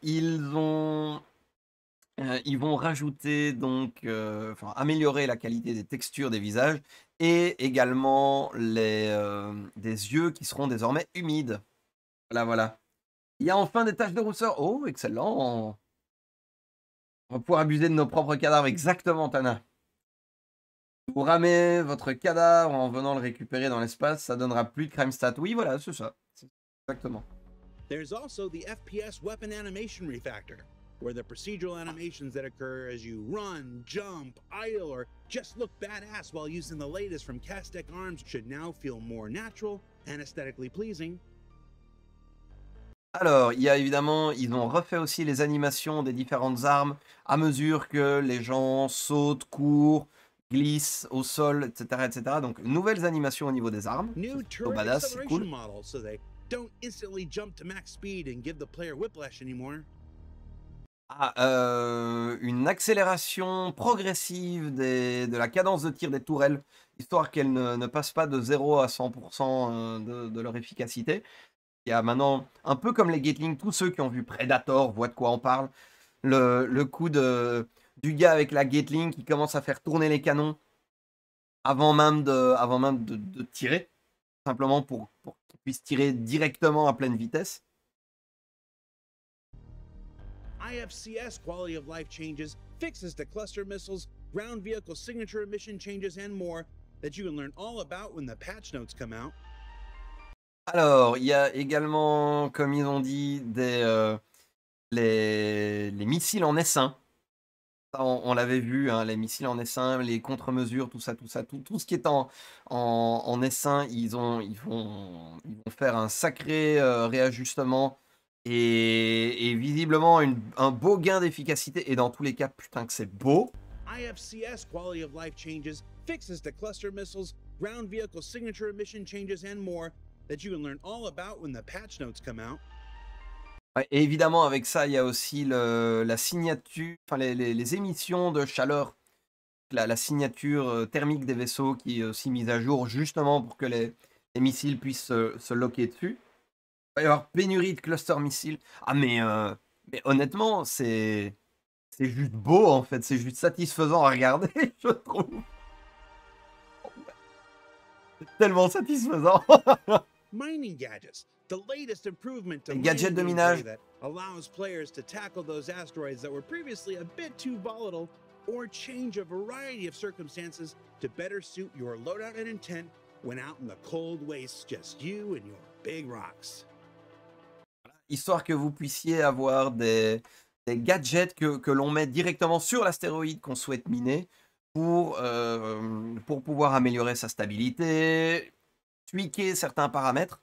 [SPEAKER 1] Ils vont rajouter donc, enfin, améliorer la qualité des textures des visages et également des yeux qui seront désormais humides. Voilà, voilà. Il y a enfin des taches de rousseur. Oh, excellent. On va pouvoir abuser de nos propres cadavres. Exactement, Tana. Vous ramez votre cadavre en venant le récupérer dans l'espace, ça donnera plus de crime stat. Oui, voilà, c'est ça. Exactement.
[SPEAKER 2] There's also the FPS weapon animation refactor, where the procedural animations that occur as you run, jump, idle, or just look badass while using the latest from Castec Arms should now feel more natural and aesthetically pleasing.
[SPEAKER 1] Alors, il y a évidemment, ils ont refait aussi les animations des différentes armes à mesure que les gens sautent, courent, glissent au sol, etc. Donc, nouvelles animations au niveau des armes.
[SPEAKER 2] New
[SPEAKER 1] C'est plutôt
[SPEAKER 2] turret
[SPEAKER 1] badass, c'est
[SPEAKER 2] acceleration
[SPEAKER 1] cool.
[SPEAKER 2] models so they don't instantly jump to max speed and give the player whiplash anymore.
[SPEAKER 1] Une accélération progressive de la cadence de tir des tourelles, histoire qu'elles ne passent pas de 0 à 100% de leur efficacité. Il y a maintenant, un peu comme les Gatling, tous ceux qui ont vu Predator voient de quoi on parle. Le coup du gars avec la Gatling qui commence à faire tourner les canons avant même de tirer, simplement pour qu'il puisse tirer directement à pleine vitesse.
[SPEAKER 2] IFCS quality of life changes, fixes to cluster missiles, ground vehicle signature emission changes, and more that you can learn all about when the patch notes come out.
[SPEAKER 1] Alors, il y a également, comme ils ont dit, les missiles en S1. Ça, on l'avait vu, hein, les missiles en S1, les contre-mesures, tout ça, tout ce qui est en S1, ils vont faire un sacré réajustement et visiblement un beau gain d'efficacité. Et dans tous les cas, putain que c'est beau.
[SPEAKER 2] IFCS quality of life changes, fixes to cluster missiles, ground vehicle signature emission changes, and more that you can learn all about when the patch notes come out.
[SPEAKER 1] Ouais, et évidemment, avec ça, il y a aussi la signature, enfin les émissions de chaleur, la signature thermique des vaisseaux qui est aussi mise à jour justement pour que les missiles puissent se loquer dessus. Il va y avoir pénurie de cluster missiles. Ah, mais honnêtement, c'est juste beau en fait, c'est juste satisfaisant à regarder, je trouve. C'est tellement satisfaisant.
[SPEAKER 2] Mining gadgets, the latest improvement to
[SPEAKER 1] Les gadgets de
[SPEAKER 2] mining
[SPEAKER 1] minage.
[SPEAKER 2] gameplay that allows players to tackle those asteroids that were previously a bit too volatile or change a variety of circumstances to better suit your loadout and intent when out in the cold wastes, just you and your big rocks.
[SPEAKER 1] Histoire que vous puissiez avoir des gadgets que l'on met directement sur l'astéroïde qu'on souhaite miner pour pouvoir améliorer sa stabilité, tweaker certains paramètres.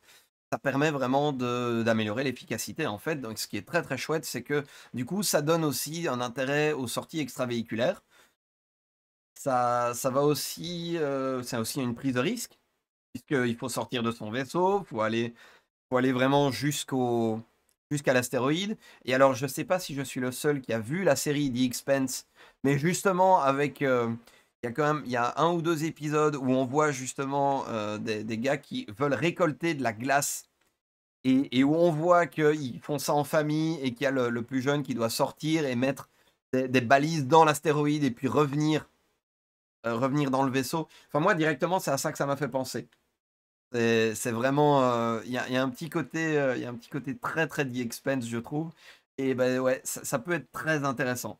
[SPEAKER 1] ça permet vraiment d'améliorer l'efficacité, en fait. Donc ce qui est très, très chouette, c'est que, du coup, ça donne aussi un intérêt aux sorties extravéhiculaires. Ça va aussi, c'est aussi une prise de risque, puisqu'il faut sortir de son vaisseau, faut aller vraiment jusqu'à l'astéroïde. Et alors, je sais pas si je suis le seul qui a vu la série The Expanse, mais justement avec, il y a 1 ou 2 épisodes où on voit justement, des gars qui veulent récolter de la glace et où on voit qu'ils font ça en famille et qu'il y a le plus jeune qui doit sortir et mettre des balises dans l'astéroïde et puis revenir dans le vaisseau. Enfin moi directement, c'est à ça que ça m'a fait penser. C'est vraiment, il y a un petit côté, il y a un petit côté très, très The Expanse, je trouve et ben ouais, ça peut être très intéressant.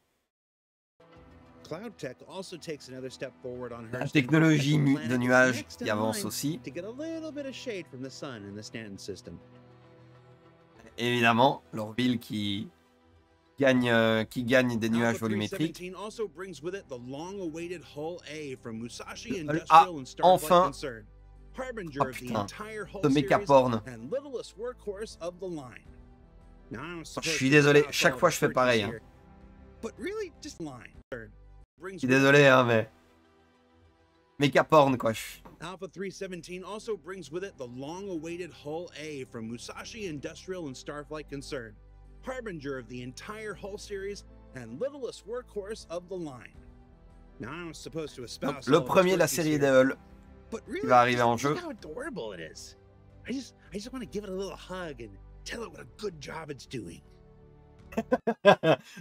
[SPEAKER 2] Cloud Tech also takes another step forward on
[SPEAKER 1] La
[SPEAKER 2] Hurston,
[SPEAKER 1] technologie
[SPEAKER 2] as the
[SPEAKER 1] de
[SPEAKER 2] planet is
[SPEAKER 1] nuages
[SPEAKER 2] next
[SPEAKER 1] qui
[SPEAKER 2] in
[SPEAKER 1] avance
[SPEAKER 2] line
[SPEAKER 1] aussi.
[SPEAKER 2] to get a little bit of shade from the sun in the Stanton system.
[SPEAKER 1] Évidemment, l'Orville qui gagne des nuages
[SPEAKER 2] Alpha
[SPEAKER 1] volumétriques.
[SPEAKER 2] 317 also brings with it the long-awaited Hull A from Musashi
[SPEAKER 1] Ah,
[SPEAKER 2] Industrial and Starflight
[SPEAKER 1] enfin!
[SPEAKER 2] Concern, harbinger
[SPEAKER 1] Oh
[SPEAKER 2] of the
[SPEAKER 1] putain,
[SPEAKER 2] entire Hull
[SPEAKER 1] ce
[SPEAKER 2] series
[SPEAKER 1] mécaporn.
[SPEAKER 2] and littlest workhorse of the line. Now, I'm
[SPEAKER 1] Je
[SPEAKER 2] supposed
[SPEAKER 1] suis
[SPEAKER 2] to
[SPEAKER 1] désolé,
[SPEAKER 2] espouse
[SPEAKER 1] chaque
[SPEAKER 2] all
[SPEAKER 1] fois
[SPEAKER 2] the
[SPEAKER 1] je fais
[SPEAKER 2] virtues
[SPEAKER 1] pareil, hein.
[SPEAKER 2] here, but really, just line.
[SPEAKER 1] Je
[SPEAKER 2] Brings
[SPEAKER 1] suis
[SPEAKER 2] with it
[SPEAKER 1] désolé, hein, mais mécaporn quoi.
[SPEAKER 2] Alpha 317 also brings with it the long-awaited Hull A from Musashi Industrial and Starflight Concern, harbinger of the entire Hull series and littlest workhorse of the line. Now, I'm supposed to espouse
[SPEAKER 1] Donc, le
[SPEAKER 2] all of its
[SPEAKER 1] premier de la
[SPEAKER 2] virtues
[SPEAKER 1] série des
[SPEAKER 2] here,
[SPEAKER 1] Hull
[SPEAKER 2] but
[SPEAKER 1] qui
[SPEAKER 2] really,
[SPEAKER 1] va arriver en
[SPEAKER 2] just
[SPEAKER 1] jeu.
[SPEAKER 2] how adorable it is. I just want to give it a little hug and tell it what a good job it's doing.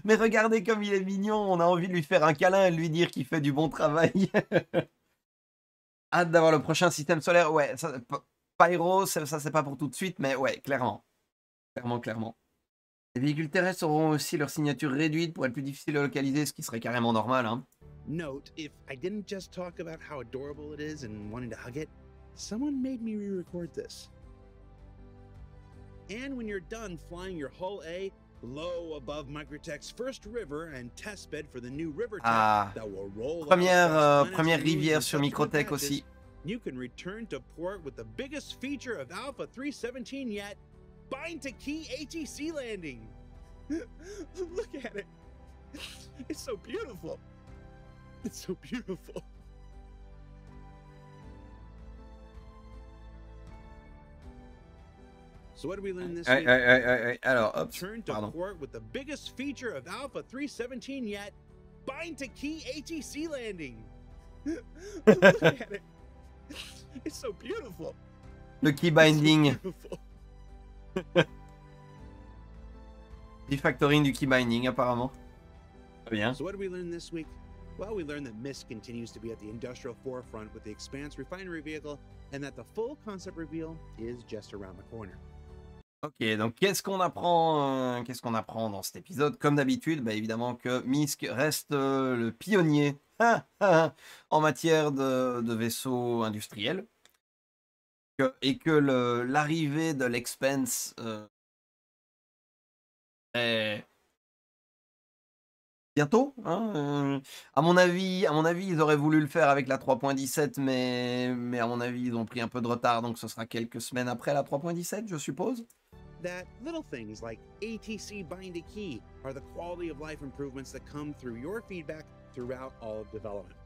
[SPEAKER 1] Mais regardez comme il est mignon, on a envie de lui faire un câlin et de lui dire qu'il fait du bon travail. Hâte d'avoir le prochain système solaire. Ouais, ça, Pyro, ça c'est pas pour tout de suite, mais ouais, clairement. Clairement. Les véhicules terrestres auront aussi leur signature réduite pour être plus difficile à localiser, ce qui serait carrément normal, hein.
[SPEAKER 2] Note, if I didn't just talk about how adorable it is and wanting to hug it, someone made me re-record this. And when you're done flying your Hull A low above Microtech's first river and testbed for the new river tech
[SPEAKER 1] Ah,
[SPEAKER 2] that will roll out
[SPEAKER 1] première,
[SPEAKER 2] across planets,
[SPEAKER 1] première
[SPEAKER 2] moons,
[SPEAKER 1] rivière
[SPEAKER 2] and
[SPEAKER 1] sur
[SPEAKER 2] subsequent
[SPEAKER 1] Microtech
[SPEAKER 2] patches,
[SPEAKER 1] aussi.
[SPEAKER 2] you can return to port with the biggest feature of Alpha 317 yet, bind to key ATC landing. Look at it. It's so beautiful. It's so beautiful. So what did we learn this week?
[SPEAKER 1] Alors, hop,
[SPEAKER 2] Turn to
[SPEAKER 1] pardon.
[SPEAKER 2] port with the biggest feature of Alpha 317 yet, bind to key ATC landing. Look at it. It's so beautiful.
[SPEAKER 1] Le key
[SPEAKER 2] It's so
[SPEAKER 1] binding,
[SPEAKER 2] beautiful.
[SPEAKER 1] refactoring du key binding apparemment. Très bien.
[SPEAKER 2] So what did we learn this week? Well, we learned that MISC continues to be at the industrial forefront with the Expanse refinery vehicle, and that the full concept reveal is just around the corner.
[SPEAKER 1] Ok, donc qu'est-ce qu'on apprend dans cet épisode? Comme d'habitude, bah, évidemment que Misk reste le pionnier en matière de vaisseaux industriels. Et que l'arrivée de l'Expanse est bientôt, hein, à mon avis, ils auraient voulu le faire avec la 3.17, mais à mon avis, ils ont pris un peu de retard, donc ce sera quelques semaines après la 3.17, je suppose.
[SPEAKER 2] That little things like ATC bind to key are the quality of life improvements that come through your feedback throughout all of development.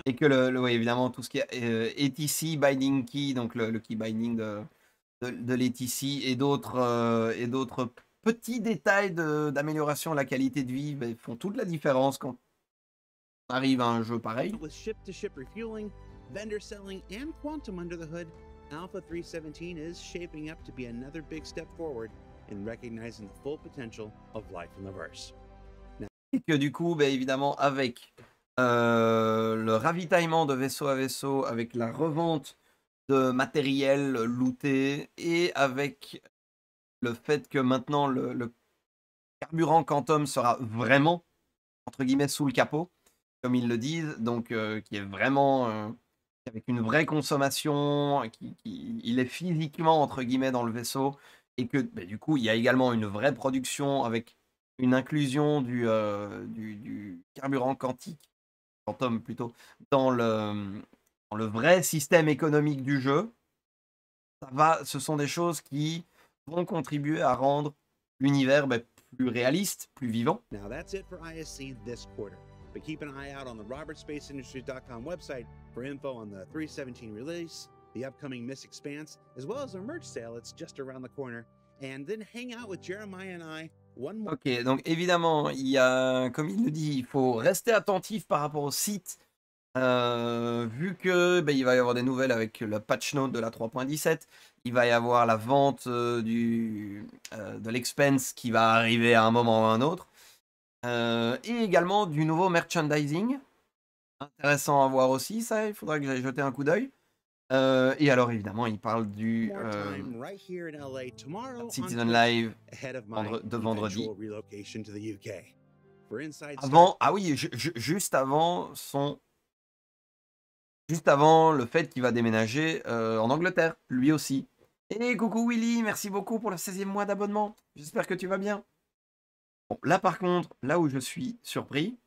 [SPEAKER 1] Et que ouais, évidemment, tout ce qui est ATC binding key, donc le key binding de l'ATC et d'autres petits détails d'amélioration de la qualité de vie font toute la différence quand on arrive à un jeu pareil.
[SPEAKER 2] With ship-to-ship refueling, vendor selling, and quantum under the hood, Alpha 317 is shaping up to be another big step forward in recognizing the full potential of life in the verse.
[SPEAKER 1] Et que du coup, évidemment, avec le ravitaillement de vaisseau à vaisseau, avec la revente de matériel looté et avec le fait que maintenant le carburant Quantum sera vraiment, entre guillemets, sous le capot, comme ils le disent, donc qui est vraiment avec une vraie consommation, il est physiquement, entre guillemets, dans le vaisseau, et que du coup, il y a également une vraie production avec une inclusion du carburant Quantum plutôt, dans le vrai système économique du jeu. ce sont des choses qui vont contribuer à rendre l'univers plus réaliste, plus vivant.
[SPEAKER 2] Now that's it for ISC this quarter. But keep an eye out on the robertspaceindustriescom website for info on the 317 release, the upcoming Miss Expanse, as well as a merch sale that's just around the corner. And then hang out with Jeremiah and I one more.
[SPEAKER 1] Ok, donc évidemment, il y a, comme il le dit, il faut rester attentif par rapport au site, vu que il va y avoir des nouvelles avec le patch note de la 3.17, il va y avoir la vente de l'Expense qui va arriver à un moment ou à un autre, et également du nouveau merchandising, intéressant à voir aussi, ça, il faudra que j'aille jeter un coup d'œil. Et alors évidemment, il parle du Citizen Live de vendredi. Avant, ah oui, juste avant le fait qu'il va déménager en Angleterre, lui aussi. Et coucou Willy, merci beaucoup pour le 16e mois d'abonnement. J'espère que tu vas bien. Bon, là par contre, là où je suis surpris,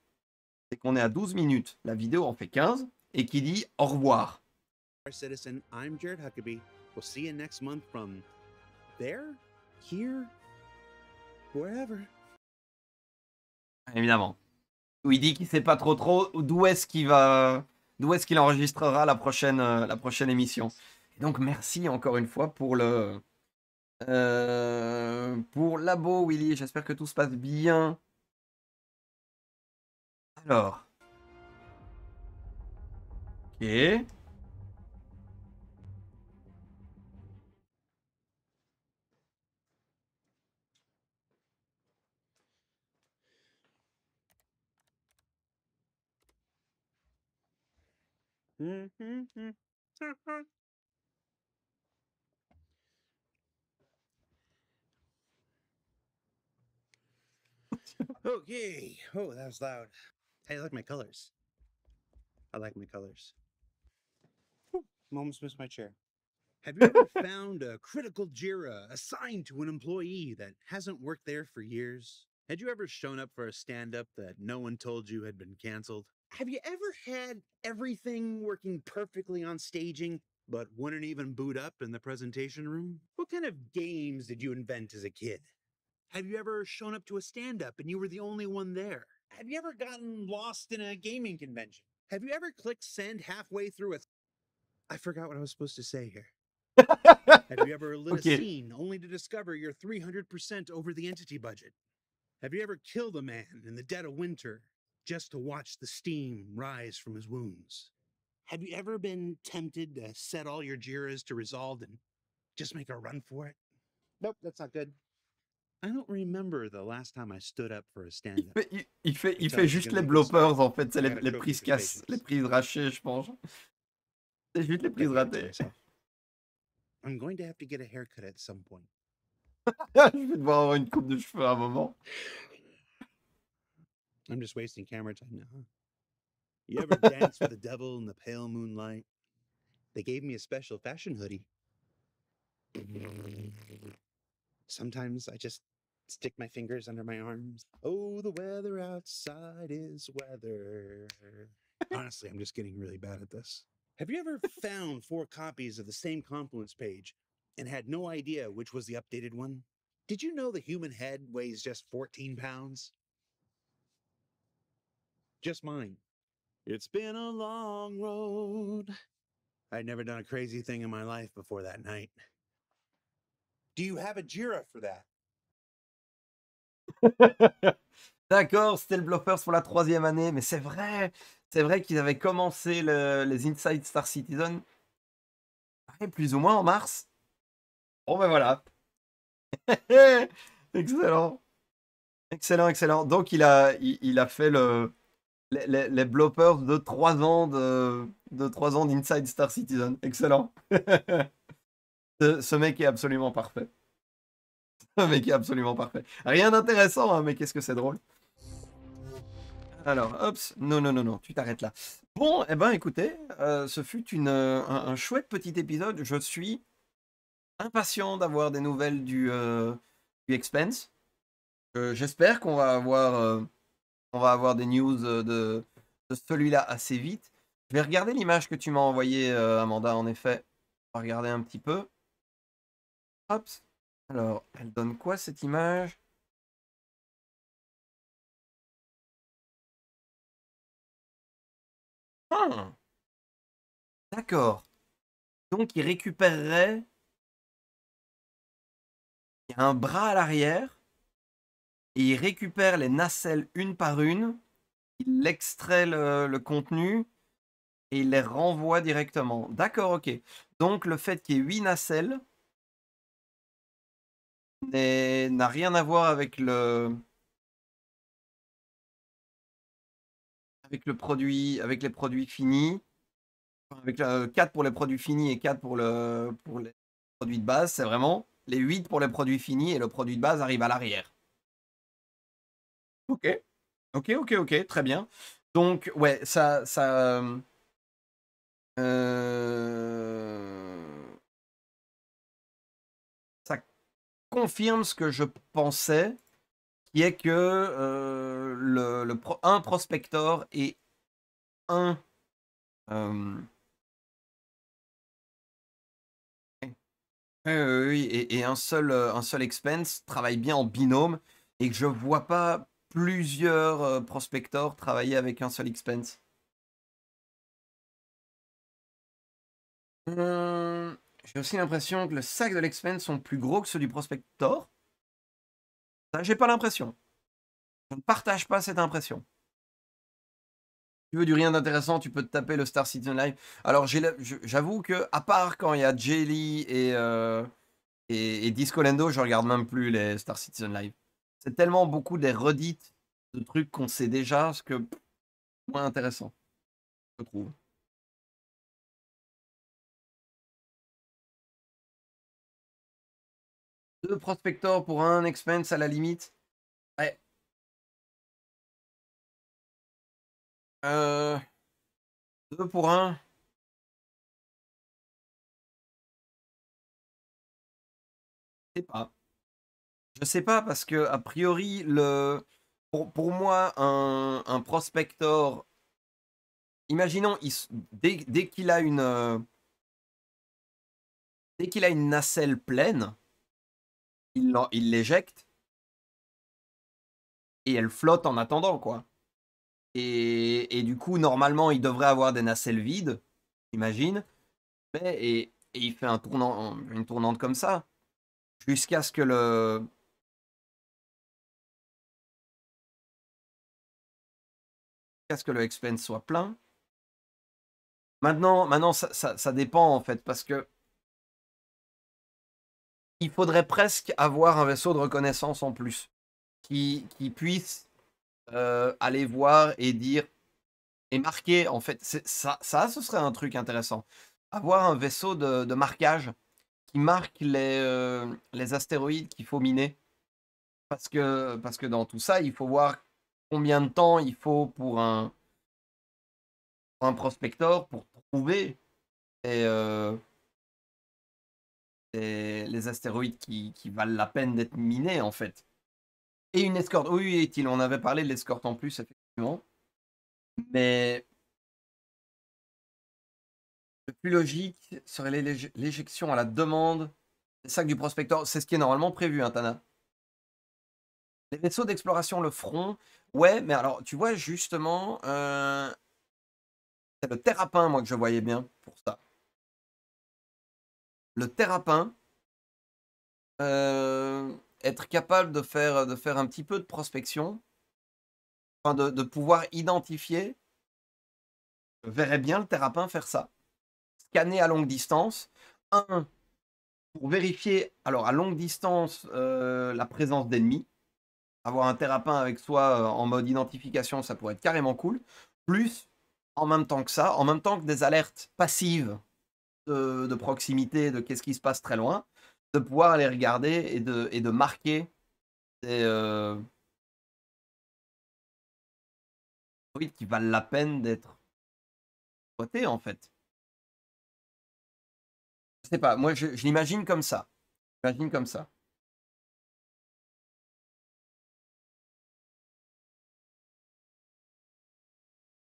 [SPEAKER 1] c'est qu'on est à 12 minutes. La vidéo en fait 15 et qui dit au revoir.
[SPEAKER 2] Citizen, I'm Jared Huckabee. We'll see you next month from there, here, wherever.
[SPEAKER 1] Évidemment. Où il dit qu'il sait pas trop d'où est-ce qu'il enregistrera la prochaine émission. Et donc merci encore une fois pour l'abo Willy. J'espère que tout se passe bien. Alors. Ok.
[SPEAKER 2] Okay. Oh, that was loud. Hey, I like my colors. I like my colors. Whew, almost missed my chair. Have you ever found a critical JIRA assigned to an employee that hasn't worked there for years? Had you ever shown up for a stand-up that no one told you had been canceled? Have you ever had everything working perfectly on staging, but wouldn't even boot up in the presentation room? What kind of games did you invent as a kid? Have you ever shown up to a stand-up and you were the only one there? Have you ever gotten lost in a gaming convention? Have you ever clicked send halfway through I forgot what I was supposed to say here. Have you ever lit a scene only to discover you're 300% over the entity budget? Have you ever killed a man in the dead of winter just to watch the steam rise from his wounds? Have you ever been tempted to set all your JIRAs to resolved and just make a run for it? Nope, that's not good. I don't remember the last time I stood up for a stand-up.
[SPEAKER 1] Il fait juste les bloppers en fait, c'est les prises les prises rachées, je pense. C'est juste les prises ratées.
[SPEAKER 2] I'm going to have to get a haircut at some point.
[SPEAKER 1] Je vais devoir avoir une coupe de cheveux à un moment.
[SPEAKER 2] I'm just wasting camera time now, huh? You ever dance with the devil in the pale moonlight? They gave me a special fashion hoodie. Sometimes I just stick my fingers under my arms. Oh, the weather outside is weather. Honestly, I'm just getting really bad at this. Have you ever found 4 copies of the same Confluence page and had no idea which was the updated one? Did you know the human head weighs just 14 pounds? Just mine. It's been a long road. I'd never done a crazy thing in my life before that night. Do you have a JIRA for that?
[SPEAKER 1] D'accord, c'était le Bloppers pour la 3e année, mais c'est vrai qu'ils avaient commencé les Inside Star Citizen plus ou moins en mars. Bon ben voilà. Excellent. Excellent. Donc il a fait les bloppers de 3 ans d'Inside Star Citizen. Excellent. Ce mec est absolument parfait. Rien d'intéressant, hein, mais qu'est-ce que c'est drôle. Alors, hop, non, tu t'arrêtes là. Bon, eh ben écoutez, ce fut un chouette petit épisode. Je suis impatient d'avoir des nouvelles du Expense. J'espère qu'on va avoir des news de celui-là assez vite. Je vais regarder l'image que tu m'as envoyée, Amanda, en effet. On va regarder un petit peu. Hop. Alors, elle donne quoi cette image? Ah, d'accord. Donc, il récupérerait. Il y a un bras à l'arrière et il récupère les nacelles une par une. Il extrait le contenu et il les renvoie directement. D'accord, ok. Donc, le fait qu'il y ait 8 nacelles n'a rien à voir avec avec les produits finis. Avec 4 pour les produits finis et 4 pour les produits de base. C'est vraiment les 8 pour les produits finis et le produit de base arrive à l'arrière. Ok. Ok, ok, ok, très bien. Donc, ouais, ça confirme ce que je pensais, qui est que un prospector et un oui, et un seul expense travaille bien en binôme et que je vois pas plusieurs prospectors travailler avec un seul expense. J'ai aussi l'impression que le sac de l'expense sont plus gros que ceux du prospector. Ça, j'ai pas l'impression. Je ne partage pas cette impression. Si tu veux du rien d'intéressant, tu peux te taper le Star Citizen Live. Alors j'avoue que à part quand il y a Jelly et Disco Lendo, je regarde même plus les Star Citizen Live. C'est tellement beaucoup des redites de trucs qu'on sait déjà, ce que moins intéressant, je trouve. Deux prospectors pour un expense à la limite. Ouais. Euh, deux pour un. Je sais pas. Je sais pas parce que a priori pour moi un prospector. Imaginons dès qu'il a une nacelle pleine, il l'éjecte et elle flotte en attendant quoi. Et du coup, normalement, il devrait avoir des nacelles vides, imagine. Et il fait une tournante comme ça, jusqu'à ce que le expense soit plein. Maintenant ça dépend en fait, parce que il faudrait presque avoir un vaisseau de reconnaissance en plus, qui puisse aller voir et dire, et marquer, en fait, ce serait un truc intéressant. Avoir un vaisseau de marquage qui marque les astéroïdes qu'il faut miner. Parce que dans tout ça, il faut voir combien de temps il faut pour un prospector pour trouver les, les astéroïdes qui valent la peine d'être minés, en fait. Et une escorte. Oui, il en avait parlé de l'escorte en plus, effectivement. Mais le plus logique serait l'éjection à la demande des sacs du prospector. C'est ce qui est normalement prévu, hein, Tana. Les vaisseaux d'exploration le feront. Ouais, mais alors, tu vois, justement, c'est le Terrapin, moi, que je voyais bien pour ça. Le Terrapin, être capable de faire un petit peu de prospection, enfin de pouvoir identifier, je verrais bien le Terrapin faire ça. Scanner à longue distance. Un, pour vérifier, alors à longue distance, la présence d'ennemis. Avoir un Terrapin avec soi en mode identification, ça pourrait être carrément cool. Plus, en même temps que ça, en même temps que des alertes passives de proximité, de qu'est-ce qui se passe très loin, de pouvoir aller regarder et de marquer des qui valent la peine d'être exploités, en fait. Je sais pas, moi je l'imagine comme ça. J'imagine comme ça.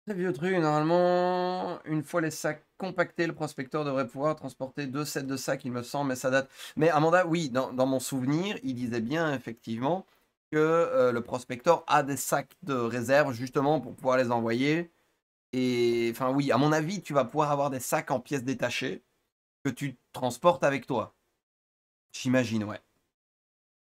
[SPEAKER 1] Très vieux truc, normalement, une fois les sacs compactés, le prospecteur devrait pouvoir transporter 2 sets de sacs, il me semble, mais ça date. Mais Amanda, oui, dans mon souvenir, il disait bien effectivement que le prospecteur a des sacs de réserve justement pour pouvoir les envoyer. Et enfin, oui, à mon avis, tu vas pouvoir avoir des sacs en pièces détachées que tu transportes avec toi. J'imagine, ouais.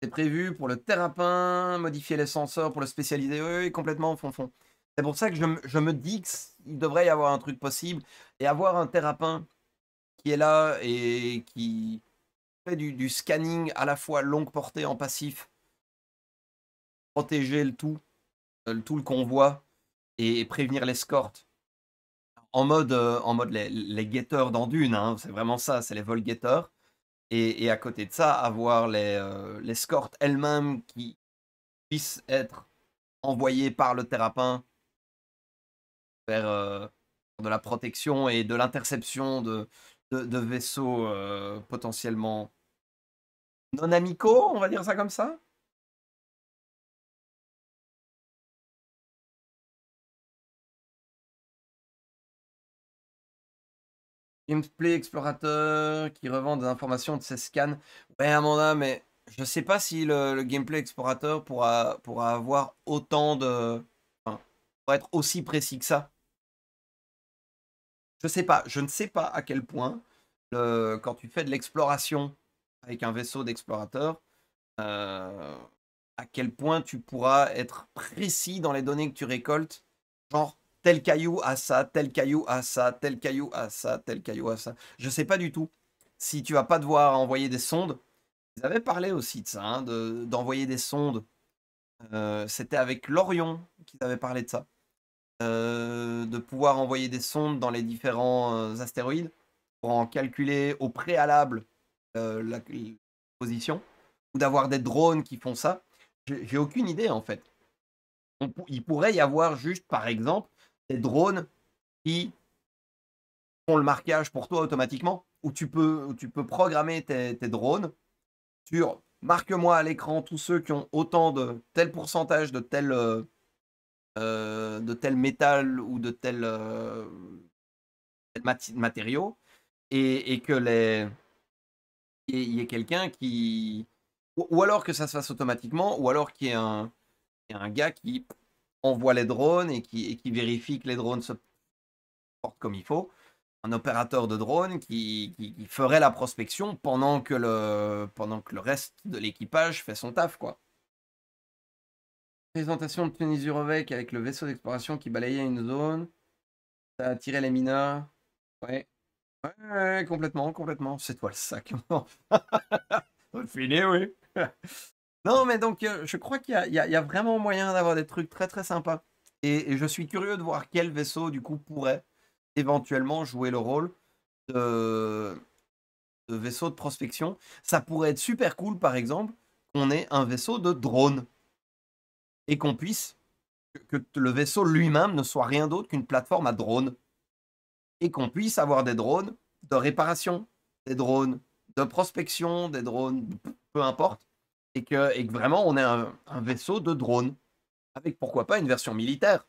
[SPEAKER 1] C'est prévu pour le terrapin, modifier les senseurs pour le spécialiser. Oui, oui, complètement, fond. C'est pour ça que je me dis qu'il devrait y avoir un truc possible. Et avoir un terrapin qui est là et qui fait du scanning à la fois longue portée en passif, protéger le convoi et prévenir l'escorte. En mode les guetteurs dans Dune, hein, c'est vraiment ça, c'est les vol-guetteurs. Et à côté de ça, avoir l'escorte elle-même qui puisse être envoyée par le terrapin vers de la protection et de l'interception de vaisseaux potentiellement non amicaux, on va dire ça comme ça. Gameplay explorateur qui revend des informations de ses scans. Ouais, Amanda, mais je sais pas si le gameplay explorateur pourra avoir autant de. Enfin, pourra être aussi précis que ça. Je sais pas, je ne sais pas à quel point, quand tu fais de l'exploration avec un vaisseau d'explorateur, à quel point tu pourras être précis dans les données que tu récoltes. Genre, tel caillou a ça, tel caillou a ça, tel caillou a ça, tel caillou a ça. Je sais pas du tout. Si tu vas pas devoir envoyer des sondes, ils avaient parlé aussi de ça, hein, d'envoyer des sondes. C'était avec l'Orion qu'ils avaient parlé de ça. De pouvoir envoyer des sondes dans les différents astéroïdes pour en calculer au préalable la position, ou d'avoir des drones qui font ça. J'ai aucune idée en fait. Il pourrait y avoir juste, par exemple, des drones qui font le marquage pour toi automatiquement, où tu peux programmer tes drones sur marque-moi à l'écran tous ceux qui ont autant de tel pourcentage de tel métal ou de tel matériaux, et que il y ait quelqu'un qui. Ou alors que ça se fasse automatiquement, ou alors qu'il y ait un gars qui envoie les drones et qui vérifie que les drones se portent comme il faut. Un opérateur de drone qui ferait la prospection pendant que le reste de l'équipage fait son taf, quoi. Présentation de Denis Zurovec avec le vaisseau d'exploration qui balayait une zone. Ça a attiré les mineurs. Ouais. Ouais, complètement. C'est toi le sac. Fini, oui. Non, mais donc, je crois qu'il y a vraiment moyen d'avoir des trucs très très sympas. Et je suis curieux de voir quel vaisseau, du coup, pourrait éventuellement jouer le rôle de vaisseau de prospection. Ça pourrait être super cool, par exemple, qu'on ait un vaisseau de drone. Et qu'on puisse, que le vaisseau lui-même ne soit rien d'autre qu'une plateforme à drone. Et qu'on puisse avoir des drones de réparation, des drones de prospection, des drones, peu importe. Et que vraiment, on ait un vaisseau de drone. Avec pourquoi pas une version militaire.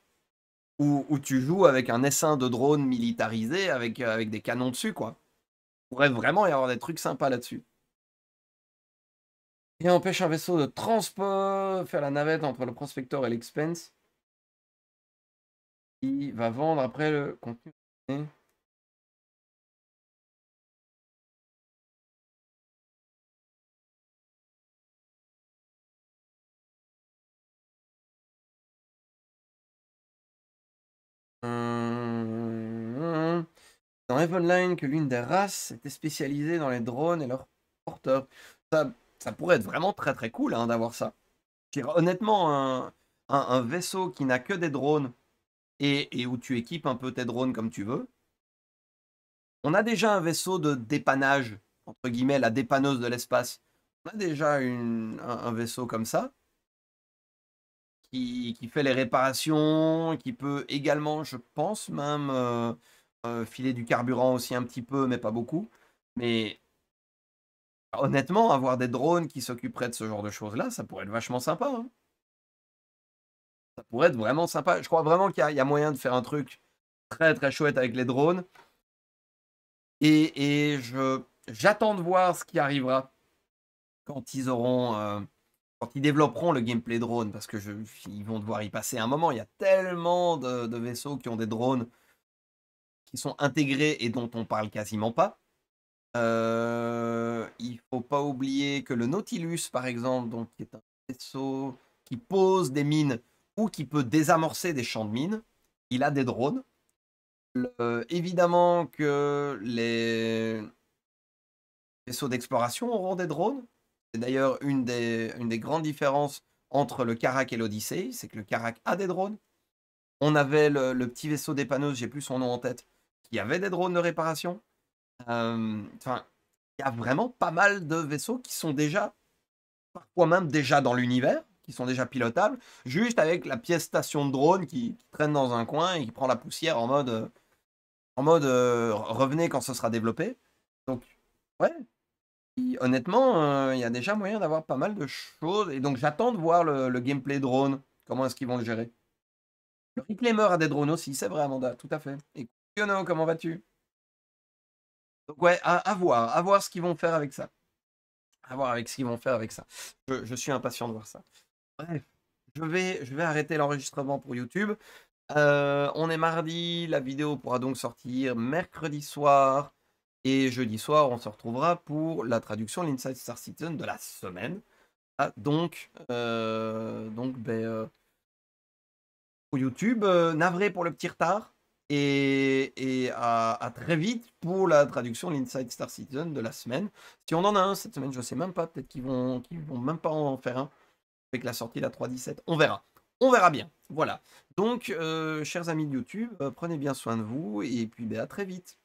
[SPEAKER 1] Où tu joues avec un essaim de drone militarisé avec des canons dessus, quoi. Il pourrait vraiment y avoir des trucs sympas là-dessus. Et empêche un vaisseau de transport, faire la navette entre le prospector et l'expense. Il va vendre après le contenu. Dans Heavenline, que l'une des races était spécialisée dans les drones et leurs porteurs. Ça pourrait être vraiment très très cool, hein, d'avoir ça. Honnêtement, un vaisseau qui n'a que des drones et où tu équipes un peu tes drones comme tu veux. On a déjà un vaisseau de dépannage, entre guillemets, la dépanneuse de l'espace. On a déjà un vaisseau comme ça qui fait les réparations, qui peut également, je pense, même filer du carburant aussi un petit peu, mais pas beaucoup. Mais honnêtement, avoir des drones qui s'occuperaient de ce genre de choses-là, ça pourrait être vachement sympa, hein. Ça pourrait être vraiment sympa. Je crois vraiment qu'il y a moyen de faire un truc très très chouette avec les drones. Et j'attends de voir ce qui arrivera quand ils auront, quand ils développeront le gameplay drone, parce que ils vont devoir y passer un moment. Il y a tellement de vaisseaux qui ont des drones qui sont intégrés et dont on parle quasiment pas. Il faut pas oublier que le Nautilus, par exemple, donc, qui est un vaisseau qui pose des mines ou qui peut désamorcer des champs de mines, il a des drones. Évidemment que les vaisseaux d'exploration auront des drones. C'est d'ailleurs une des grandes différences entre le Karak et l'Odyssée, c'est que le Karak a des drones. On avait le petit vaisseau dépanneuse, j'ai plus son nom en tête, qui avait des drones de réparation. Enfin, il y a vraiment pas mal de vaisseaux qui sont déjà, parfois même déjà dans l'univers, qui sont déjà pilotables, juste avec la pièce station de drone qui traîne dans un coin et qui prend la poussière en mode revenez quand ce sera développé. Donc, ouais, honnêtement, il y a déjà moyen d'avoir pas mal de choses. Et donc, j'attends de voir le gameplay drone. Comment est-ce qu'ils vont le gérer? Le Reclaimer a des drones aussi, c'est vrai, Amanda, tout à fait. Et Yono, comment vas-tu? Donc, ouais, à voir ce qu'ils vont faire avec ça. À voir avec ce qu'ils vont faire avec ça. Je suis impatient de voir ça. Bref, je vais arrêter l'enregistrement pour YouTube. On est mardi, la vidéo pourra donc sortir mercredi soir. Et jeudi soir, on se retrouvera pour la traduction de l'Inside Star Citizen de la semaine. Ah, donc pour YouTube, navré pour le petit retard. Et à très vite pour la traduction de l'Inside Star Citizen de la semaine. Si on en a un cette semaine, je sais même pas, peut-être qu'ils vont même pas en faire un avec la sortie de la 3.17. On verra. On verra bien. Voilà. Donc, chers amis de YouTube, prenez bien soin de vous et puis à très vite.